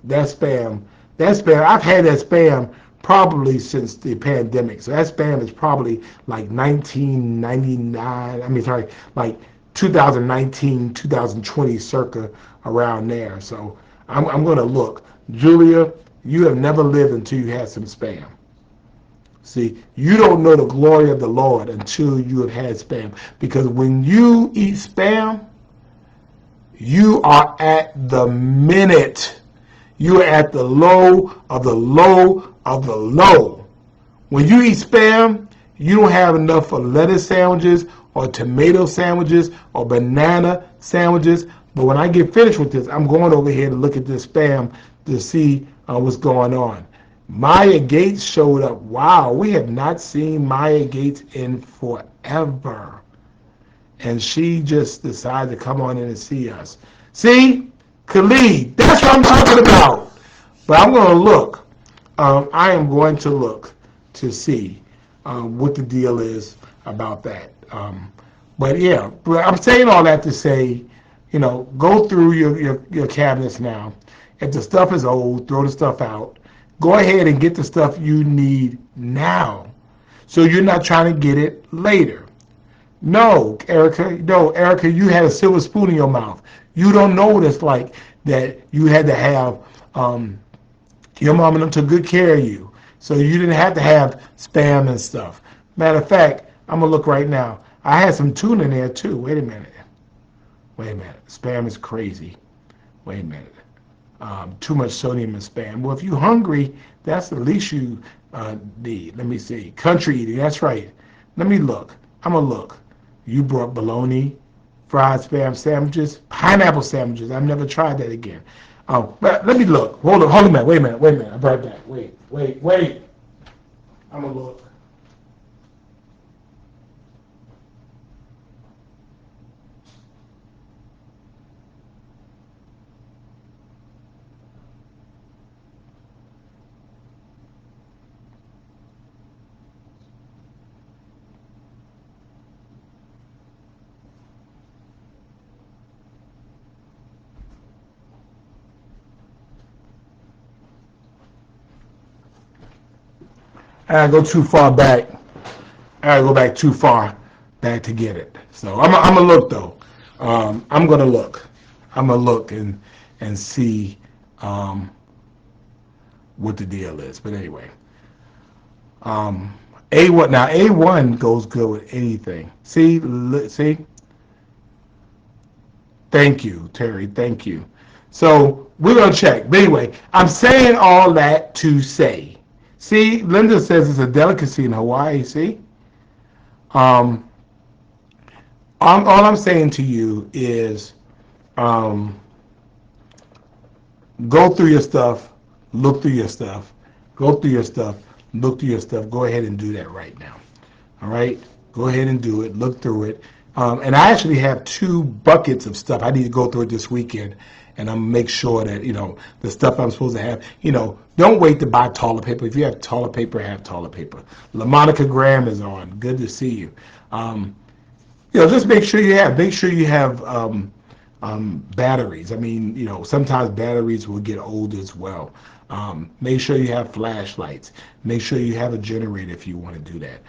that spam, I've had that Spam probably since the pandemic. So that Spam is probably like 1999. I mean, sorry, like 2019, 2020 circa around there. So I'm going to look. Julia, you have never lived until you had some Spam. See, you don't know the glory of the Lord until you have had Spam. Because when you eat Spam, you are at the minute. You are at the low of the low of the low. When you eat Spam, you don't have enough for lettuce sandwiches or tomato sandwiches or banana sandwiches. But when I get finished with this, I'm going over here to look at this Spam to see what's going on. Maya Gates showed up. Wow, we have not seen Maya Gates in forever. And she just decided to come on in and see us. See? Khalid, that's what I'm talking about. But I'm going to look. I am going to look to see what the deal is about that. But yeah, but I'm saying all that to say, go through your cabinets now. If the stuff is old, throw the stuff out. Go ahead and get the stuff you need now. So you're not trying to get it later. No, Erica. No, Erica, you had a silver spoon in your mouth. You don't know what it's like that you had to have um, your mom and them took good care of you. So you didn't have to have spam and stuff. Matter of fact, I'm going to look right now. I had some tuna in there too. Wait a minute. Wait a minute. Spam is crazy. Wait a minute. Too much sodium in spam. Well, if you're hungry, that's the least you need. Let me see. Country eating. That's right. Let me look. I'm going to look. You brought bologna, fried spam sandwiches, pineapple sandwiches. I've never tried that again. But let me look. Hold on a minute. Wait a minute. I'm right back. Wait. I'm going to look. I go too far back. I go back too far back to get it. So I'm gonna look though. I'm gonna look. I'm gonna look and see what the deal is. But anyway, A1 now A1 goes good with anything. See. Thank you, Terry. Thank you. So we're gonna check. But anyway, I'm saying all that to say. See, Linda says it's a delicacy in Hawaii. See, um, all I'm saying to you is um, go through your stuff, look through your stuff, go through your stuff, look through your stuff. Go ahead and do that right now. All right, go ahead and do it. Look through it. And I actually have 2 buckets of stuff. I need to go through it this weekend, and I'm make sure that the stuff I'm supposed to have. Don't wait to buy toilet paper. If you have toilet paper, have toilet paper. LaMonica Graham is on. Good to see you. Just make sure you have batteries. I mean, sometimes batteries will get old as well. Make sure you have flashlights. Make sure you have a generator if you want to do that.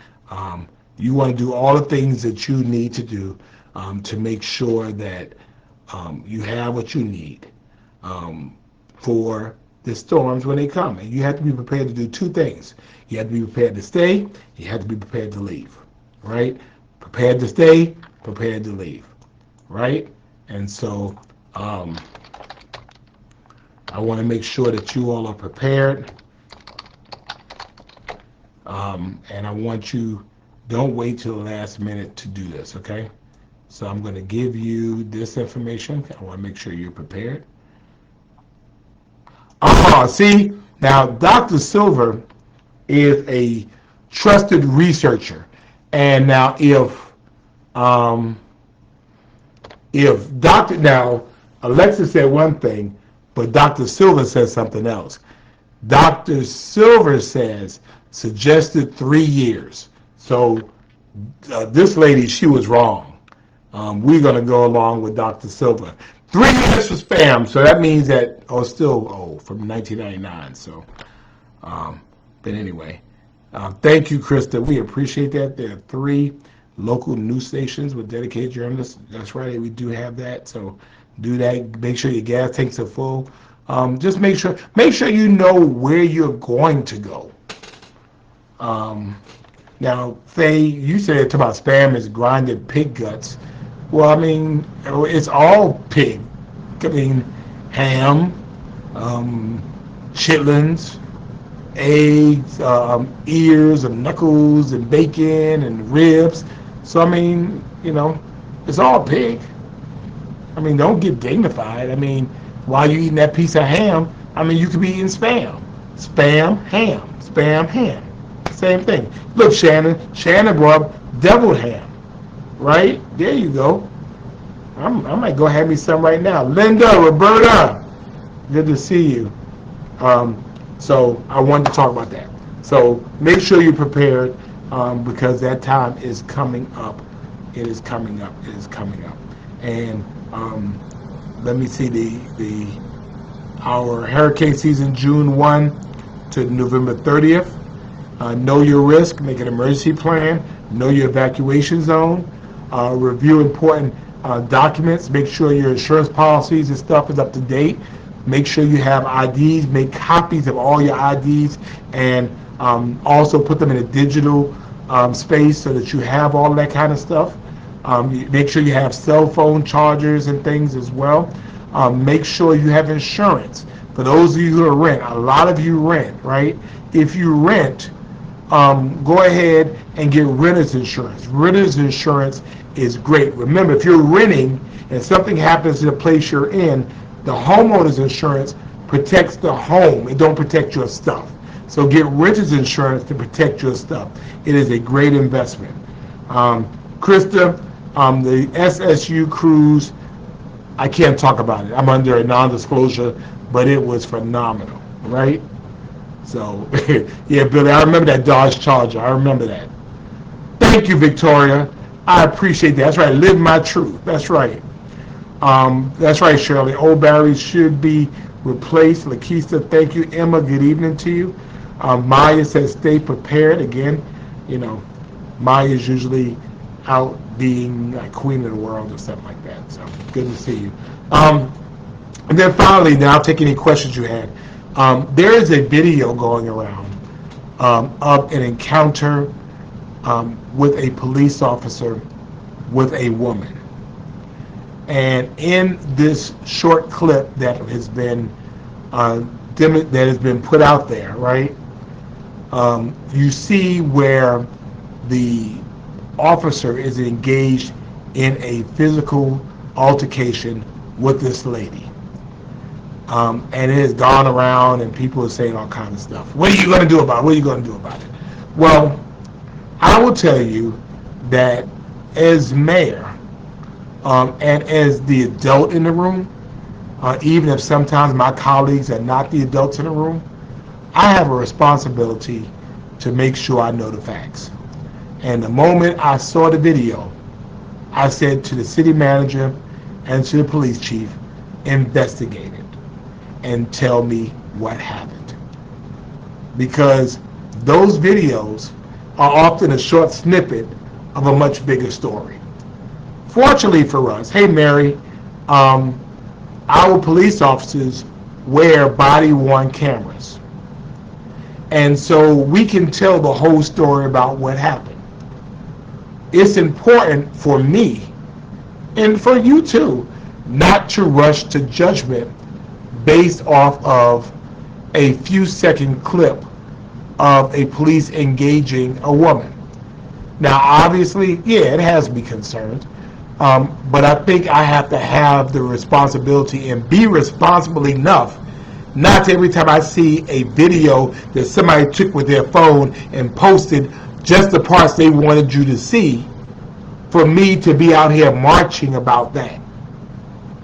You want to do all the things that you need to do to make sure that you have what you need for the storms when they come. And you have to be prepared to do 2 things. You have to be prepared to stay. You have to be prepared to leave. Right? Prepared to stay, prepared to leave. Right? And so I want to make sure that you all are prepared. And I want you, don't wait till the last minute to do this, okay? So I'm going to give you this information. I want to make sure you're prepared. See, now Dr. Silver is a trusted researcher. And now now Alexa said one thing, but Dr. Silver says something else. Dr. Silver says suggested 3 years. So this lady, she was wrong. We're going to go along with Dr. Silver. 3 years for spam, so that means that, from 1999. So, but anyway, thank you, Krista. We appreciate that. There are 3 local news stations with dedicated journalists. That's right, we do have that. So do that. Make sure your gas tanks are full. Just make sure you know where you're going to go. Now, Faye, you said about spam is grinded pig guts. Well, I mean, it's all pig. I mean, ham, chitlins, eggs, ears and knuckles and bacon and ribs. So, I mean, it's all pig. I mean, don't get dignified. I mean, while you're eating that piece of ham, I mean, you could be eating spam. Spam, ham. Same thing. Look, Shannon brought up deviled ham. Right? There you go. I might go have me some right now. Linda, Roberta, good to see you. So I wanted to talk about that. So make sure you're prepared because that time is coming up. It is coming up. And let me see our hurricane season, June 1 to November 30th. Know your risk, make an emergency plan, know your evacuation zone. review important documents. Make sure your insurance policies and stuff is up to date. Make sure you have IDs. Make copies of all your IDs, and also put them in a digital space so that you have all that kind of stuff. Make sure you have cell phone chargers and things as well. Make sure you have insurance. For those of you who rent, a lot of you rent, right? If you rent, go ahead and get renter's insurance. Renter's insurance is great. Remember, if you're renting and something happens to the place you're in, the homeowner's insurance protects the home. It don't protect your stuff. So get renter's insurance to protect your stuff. It is a great investment. Krista, the SSU cruise, I can't talk about it. I'm under a non-disclosure, but it was phenomenal, right? So, yeah, Billy, I remember that Dodge Charger. I remember that. Thank you, Victoria. I appreciate that. That's right. Live my truth. That's right. That's right, Shirley. Old batteries should be replaced. Lakeisha, thank you. Emma, good evening to you. Maya says stay prepared. Again, you know, Maya is usually out being like queen of the world or something like that. So good to see you. And then finally, now I'll take any questions you had. There is a video going around of an encounter with a police officer with a woman. And in this short clip that has been put out there, right? You see where the officer is engaged in a physical altercation with this lady. And it has gone around and people are saying all kinds of stuff. What are you going to do about it? What are you going to do about it? Well, I will tell you that as mayor and as the adult in the room, even if sometimes my colleagues are not the adults in the room, I have a responsibility to make sure I know the facts. And the moment I saw the video, I said to the city manager and to the police chief, investigate it and tell me what happened. Because those videos are often a short snippet of a much bigger story. Fortunately for us, hey Mary, our police officers wear body-worn cameras. And so we can tell the whole story about what happened. It's important for me, and for you too, not to rush to judgment based off of a few second clip of a police engaging a woman. Now obviously, yeah, it has me concerned, but I think I have to have the responsibility and be responsible enough not to, every time I see a video that somebody took with their phone and posted just the parts they wanted you to see, for me to be out here marching about that.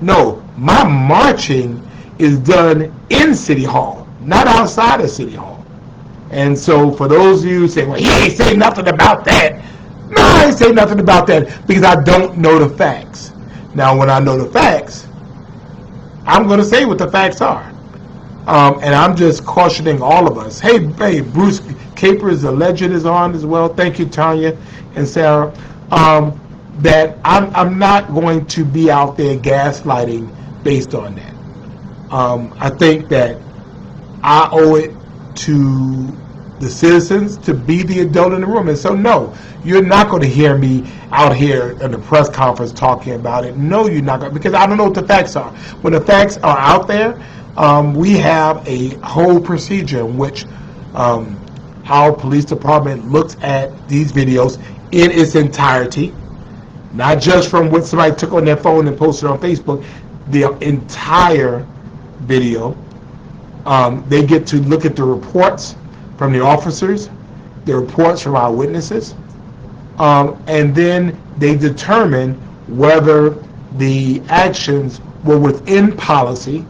No, my marching is done in City Hall, not outside of City Hall. And so for those of you who say, well, he ain't say nothing about that. No, I ain't say nothing about that because I don't know the facts. Now, when I know the facts, I'm going to say what the facts are. And I'm just cautioning all of us. Hey, Bruce Capers, the legend, is on as well. Thank you, Tanya and Sarah. That I'm not going to be out there gaslighting based on that. I think that I owe it to the citizens to be the adult in the room. And so, no, you're not going to hear me out here in the press conference talking about it. No, you're not going to, because I don't know what the facts are. When the facts are out there, we have a whole procedure in which our police department looks at these videos in its entirety, not just from what somebody took on their phone and posted on Facebook, the entire video. They get to look at the reports from the officers, the reports from our witnesses, and then they determine whether the actions were within policy,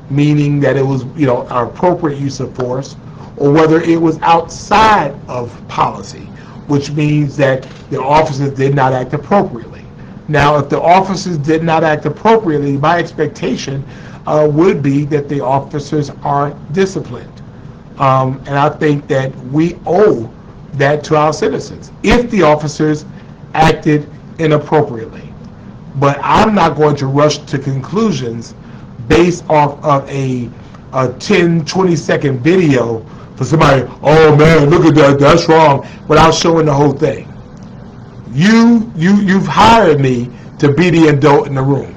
meaning that it was, you know, an appropriate use of force, or whether it was outside of policy, which means that the officers did not act appropriately. Now, if the officers did not act appropriately, my expectation would be that the officers are disciplined. And I think that we owe that to our citizens. If the officers acted inappropriately. But I'm not going to rush to conclusions based off of a 10, 20-second video for somebody, oh man, look at that, that's wrong, without showing the whole thing. You've hired me to be the adult in the room.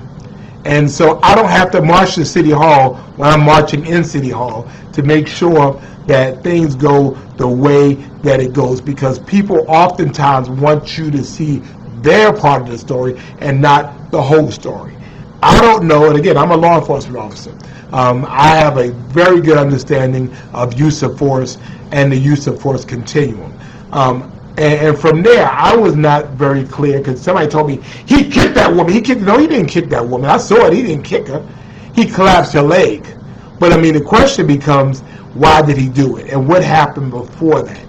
And so I don't have to march to City Hall when I'm marching in City Hall to make sure that things go the way that it goes, because people oftentimes want you to see their part of the story and not the whole story. I don't know, and again, I'm a law enforcement officer. I have a very good understanding of use of force and the use of force continuum. And from there, I was not very clear because somebody told me he kicked that woman. No, he didn't kick that woman. I saw it. He didn't kick her. He collapsed her leg. But I mean, the question becomes, why did he do it, and what happened before that?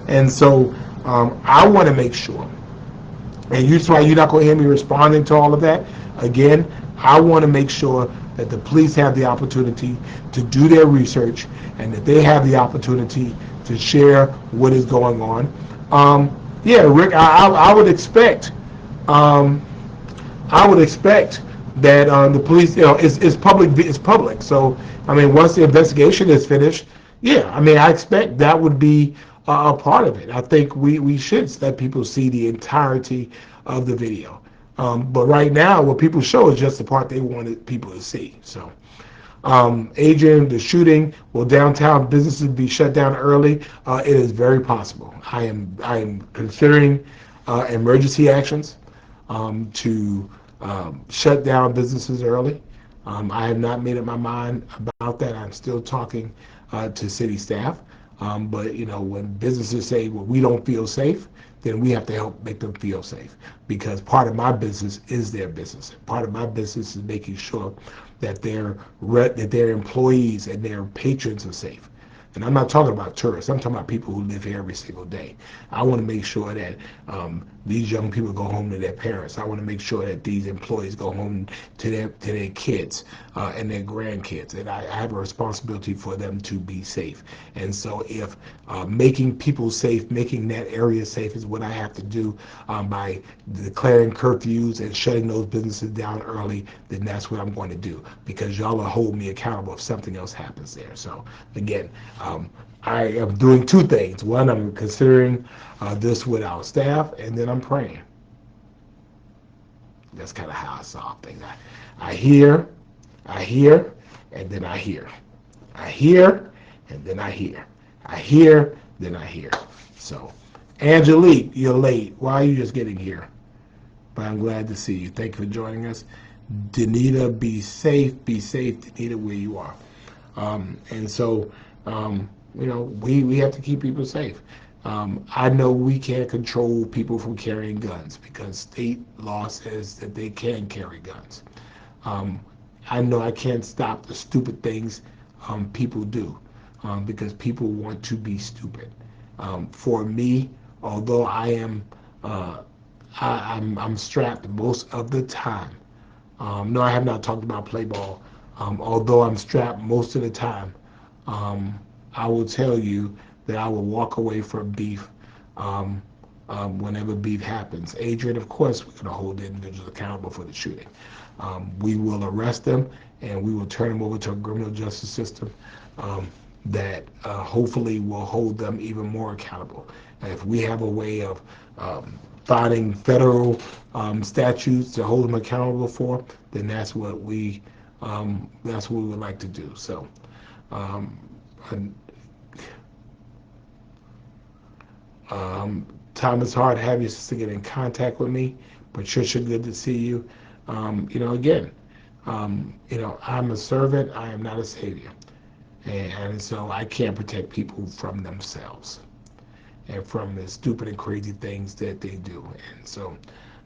And so I want to make sure. And that's why you're not going to hear me responding to all of that. Again, I want to make sure that the police have the opportunity to do their research and that they have the opportunity to share what is going on. Yeah, Rick, I would expect, that the police, it's public. It's public. So, I mean, once the investigation is finished, yeah, I mean, I expect that would be a part of it. I think we should let people see the entirety of the video. But right now, what people show is just the part they wanted people to see. So, Adrian, the shooting, will downtown businesses be shut down early? It is very possible. I am considering emergency actions to shut down businesses early. I have not made up my mind about that. I'm still talking to city staff. But when businesses say, "Well, we don't feel safe," then we have to help make them feel safe, because part of my business is their business. Part of my business is making sure that their employees and their patrons are safe. And I'm not talking about tourists. I'm talking about people who live here every single day. I want to make sure that these young people go home to their parents. I want to make sure that these employees go home to their kids and their grandkids. And I have a responsibility for them to be safe. And so if making people safe, making that area safe is what I have to do by declaring curfews and shutting those businesses down early, then that's what I'm going to do, because y'all will hold me accountable if something else happens there. So again, I am doing two things. One, I'm considering this with our staff, and then I'm praying. That's kind of how I solve things. I hear, and then I hear. I hear, and then I hear. I hear, then I hear. So, Angelique, you're late. Why are you just getting here? But I'm glad to see you. Thank you for joining us. Danita, be safe, Danita, where you are. And so, we have to keep people safe. I know we can't control people from carrying guns because state law says that they can carry guns. I know I can't stop the stupid things people do because people want to be stupid. For me, although I'm strapped most of the time. No, I have not talked about play ball. Although I'm strapped most of the time, I will tell you that I will walk away from beef whenever beef happens. Adrian, of course, we're going to hold the individuals accountable for the shooting. We will arrest them and we will turn them over to a criminal justice system that hopefully will hold them even more accountable. And if we have a way of finding federal statutes to hold them accountable for, then that's what we would like to do. So. Thomas Hart, have your sister get in contact with me. Patricia, good to see you. Again, I'm a servant. I am not a savior. And so I can't protect people from themselves and from the stupid and crazy things that they do. And so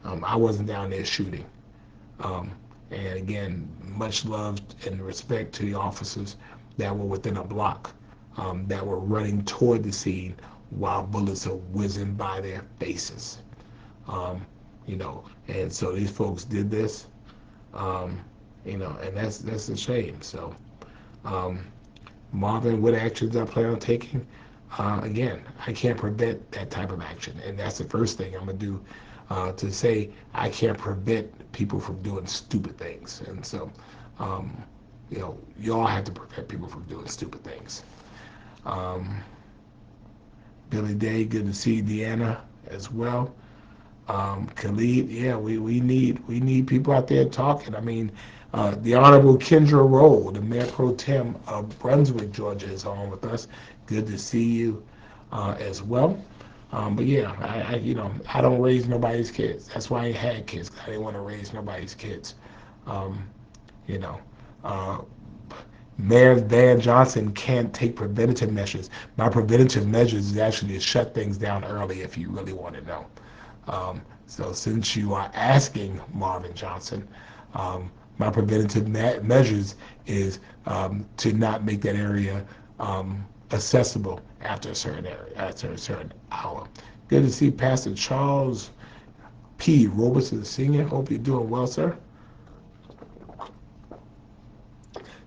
I wasn't down there shooting. And again, much love and respect to the officers that were within a block, that were running toward the scene while bullets are whizzing by their faces. And so these folks did this, and that's a shame. So, Marvin, what actions I plan on taking? Again, I can't prevent that type of action, and that's the first thing I'm gonna do to say I can't prevent people from doing stupid things. And so, um, you all have to prevent people from doing stupid things. Um, Billy Day, good to see Deanna as well. Khalid, yeah, we need people out there talking. I mean, the Honorable Kendra Roll, the Mayor Pro Tem of Brunswick, Georgia, is on with us. Good to see you as well. But yeah, I don't raise nobody's kids. That's why I ain't had kids. I didn't want to raise nobody's kids. Um, you know, uh, Mayor Van Johnson can't take preventative measures. My preventative measures is actually to shut things down early if you really want to know. So since you are asking Marvin Johnson, my preventative measures is to not make that area accessible after a certain hour. Good to see Pastor Charles P. Robertson Sr. Hope you're doing well, sir.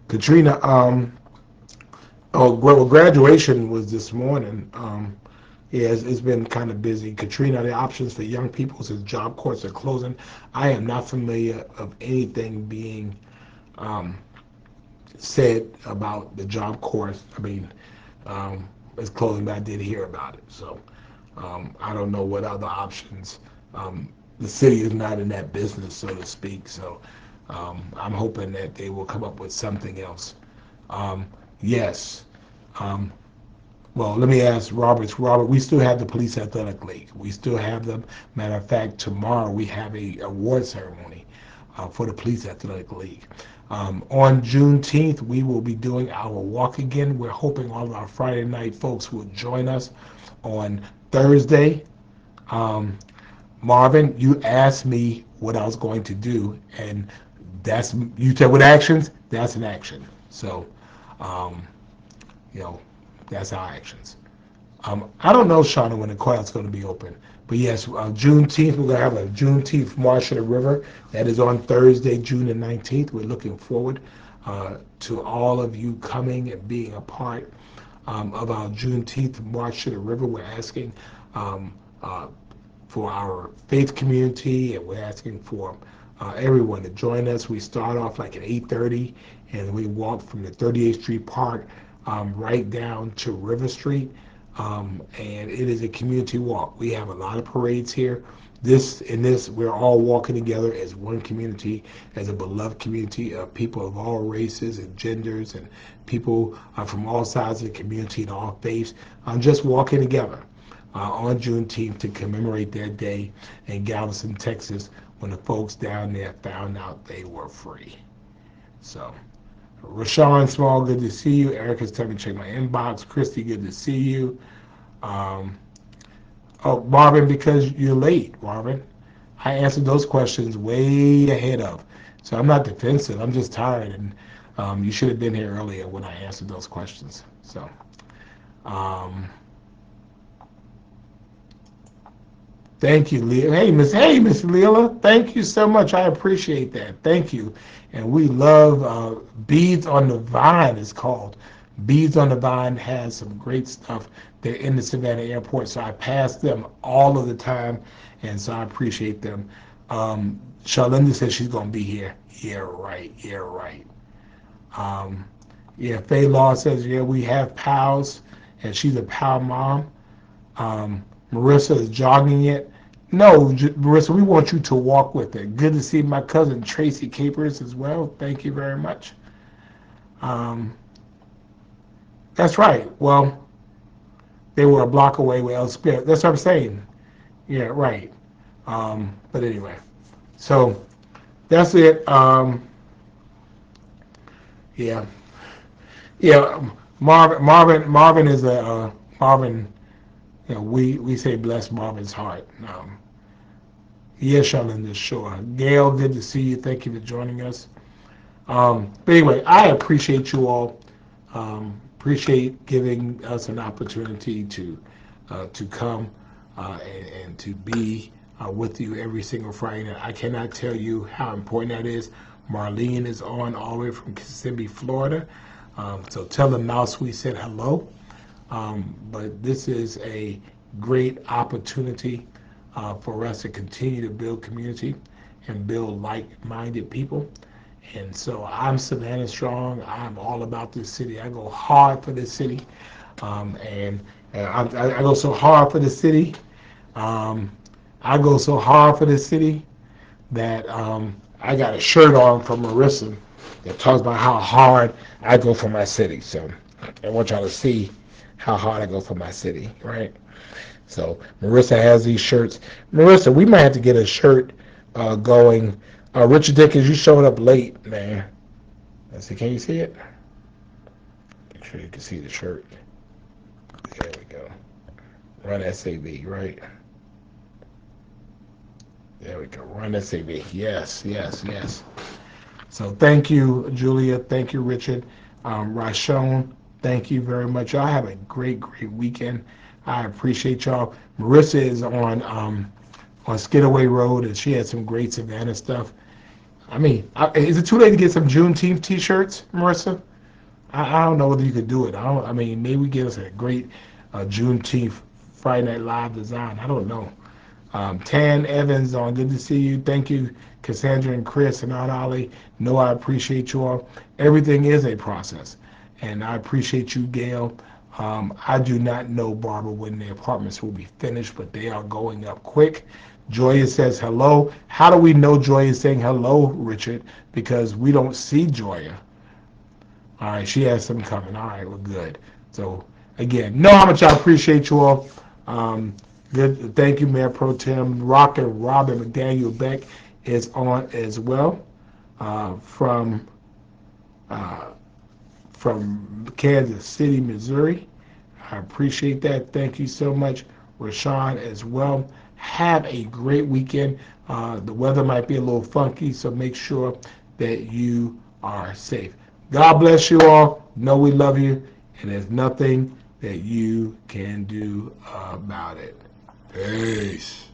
Katrina, well, graduation was this morning. Yeah, it's been kind of busy. Katrina, the options for young people since job courts are closing. I am not familiar of anything being um, said about the job course. I mean, it's closing, but I did hear about it. So I don't know what other options. The city is not in that business, so to speak. So I'm hoping that they will come up with something else. Um, yes. Um, well, let me ask Robert. Robert, we still have the Police Athletic League. We still have them. Matter of fact, tomorrow we have a award ceremony for the Police Athletic League. On Juneteenth, we will be doing our walk again. We're hoping all of our Friday night folks will join us on Thursday. Um, Marvin, you asked me what I was going to do, and that's you said what actions? That's an action. So, um, you know, that's our actions. I don't know, Shauna, when the courthouse is going to be open. But yes, Juneteenth, we're going to have a Juneteenth March of the River. That is on Thursday, June the 19th. We're looking forward to all of you coming and being a part of our Juneteenth March to the River. We're asking um, uh, for our faith community, and we're asking for everyone to join us. We start off like at 8:30, and we walk from the 38th Street Park right down to River Street, and it is a community walk. We have a lot of parades here. We're all walking together as one community, as a beloved community of people of all races and genders, and people from all sides of the community and all faiths, just walking together on Juneteenth to commemorate that day in Galveston, Texas, when the folks down there found out they were free. So, Rashawn Small, good to see you. Erica's telling me to check my inbox. Christy, good to see you. Um, oh, Marvin, because you're late, Marvin. I answered those questions way ahead of. So I'm not defensive. I'm just tired, and you should have been here earlier when I answered those questions. So, um, thank you, Leah. Miss Leela. Thank you so much. I appreciate that. Thank you. And we love Beads on the Vine. It's called Beads on the Vine. Has some great stuff. They're in the Savannah Airport, so I pass them all of the time, and so I appreciate them. Charlinda says she's gonna be here. Yeah, right. Yeah, right. Um, yeah, Faye Law says yeah, we have pals, and she's a pal mom. Marissa is jogging it. No, Marissa, we want you to walk with it. Good to see my cousin Tracy Capers as well. Thank you very much. Um, that's right. Well, they were a block away with El Spirit. That's what I'm saying. Yeah, right. But anyway, so that's it. Yeah, yeah. Marvin is a Marvin. We say bless Marvin's heart. Yes, Charlinda, sure. Gail, good to see you. Thank you for joining us. But anyway, I appreciate you all. Appreciate giving us an opportunity to come and to be with you every single Friday night. I cannot tell you how important that is. Marlene is on all the way from Kissimmee, Florida. So tell the mouse we said hello. But this is a great opportunity for us to continue to build community and build like-minded people. And so I'm Savannah Strong. I'm all about this city. I go hard for this city. And I go so hard for the city. Um, I go so hard for this city that I got a shirt on from Marissa that talks about how hard I go for my city. So I want y'all to see how hard I go for my city, right? So Marissa has these shirts. Marissa, we might have to get a shirt going. Richard Dickens, you showed up late, man. Let's see, can you see it? Make sure you can see the shirt. There we go. Run SAV, right? There we go. Run SAV. Yes, yes, yes. So thank you, Julia. Thank you, Richard. Rashon, thank you very much. Y'all have a great, great weekend. I appreciate y'all. Marissa is on Skidaway Road, and she had some great Savannah stuff. I mean, is it too late to get some Juneteenth T-shirts, Marissa? I don't know whether you could do it. I mean, maybe get us a great Juneteenth Friday Night Live design. I don't know. Tan Evans on, good to see you. Thank you, Cassandra and Chris and Aunt Ollie. No, I appreciate you all. Everything is a process, and I appreciate you, Gail. I do not know, Barbara, when the apartments will be finished, but they are going up quick. Joya says hello. How do we know Joya is saying hello, Richard? Because we don't see Joya. All right, she has some coming. All right, we're good. So, again, know how much I appreciate you all. Good. Thank you, Mayor Pro Tem. Rocker Robin McDaniel Beck is on as well uh, from uh, from Kansas City, Missouri. I appreciate that. Thank you so much, Rashawn, as well. Have a great weekend. The weather might be a little funky, so make sure that you are safe. God bless you all. Know we love you, and there's nothing that you can do about it. Peace.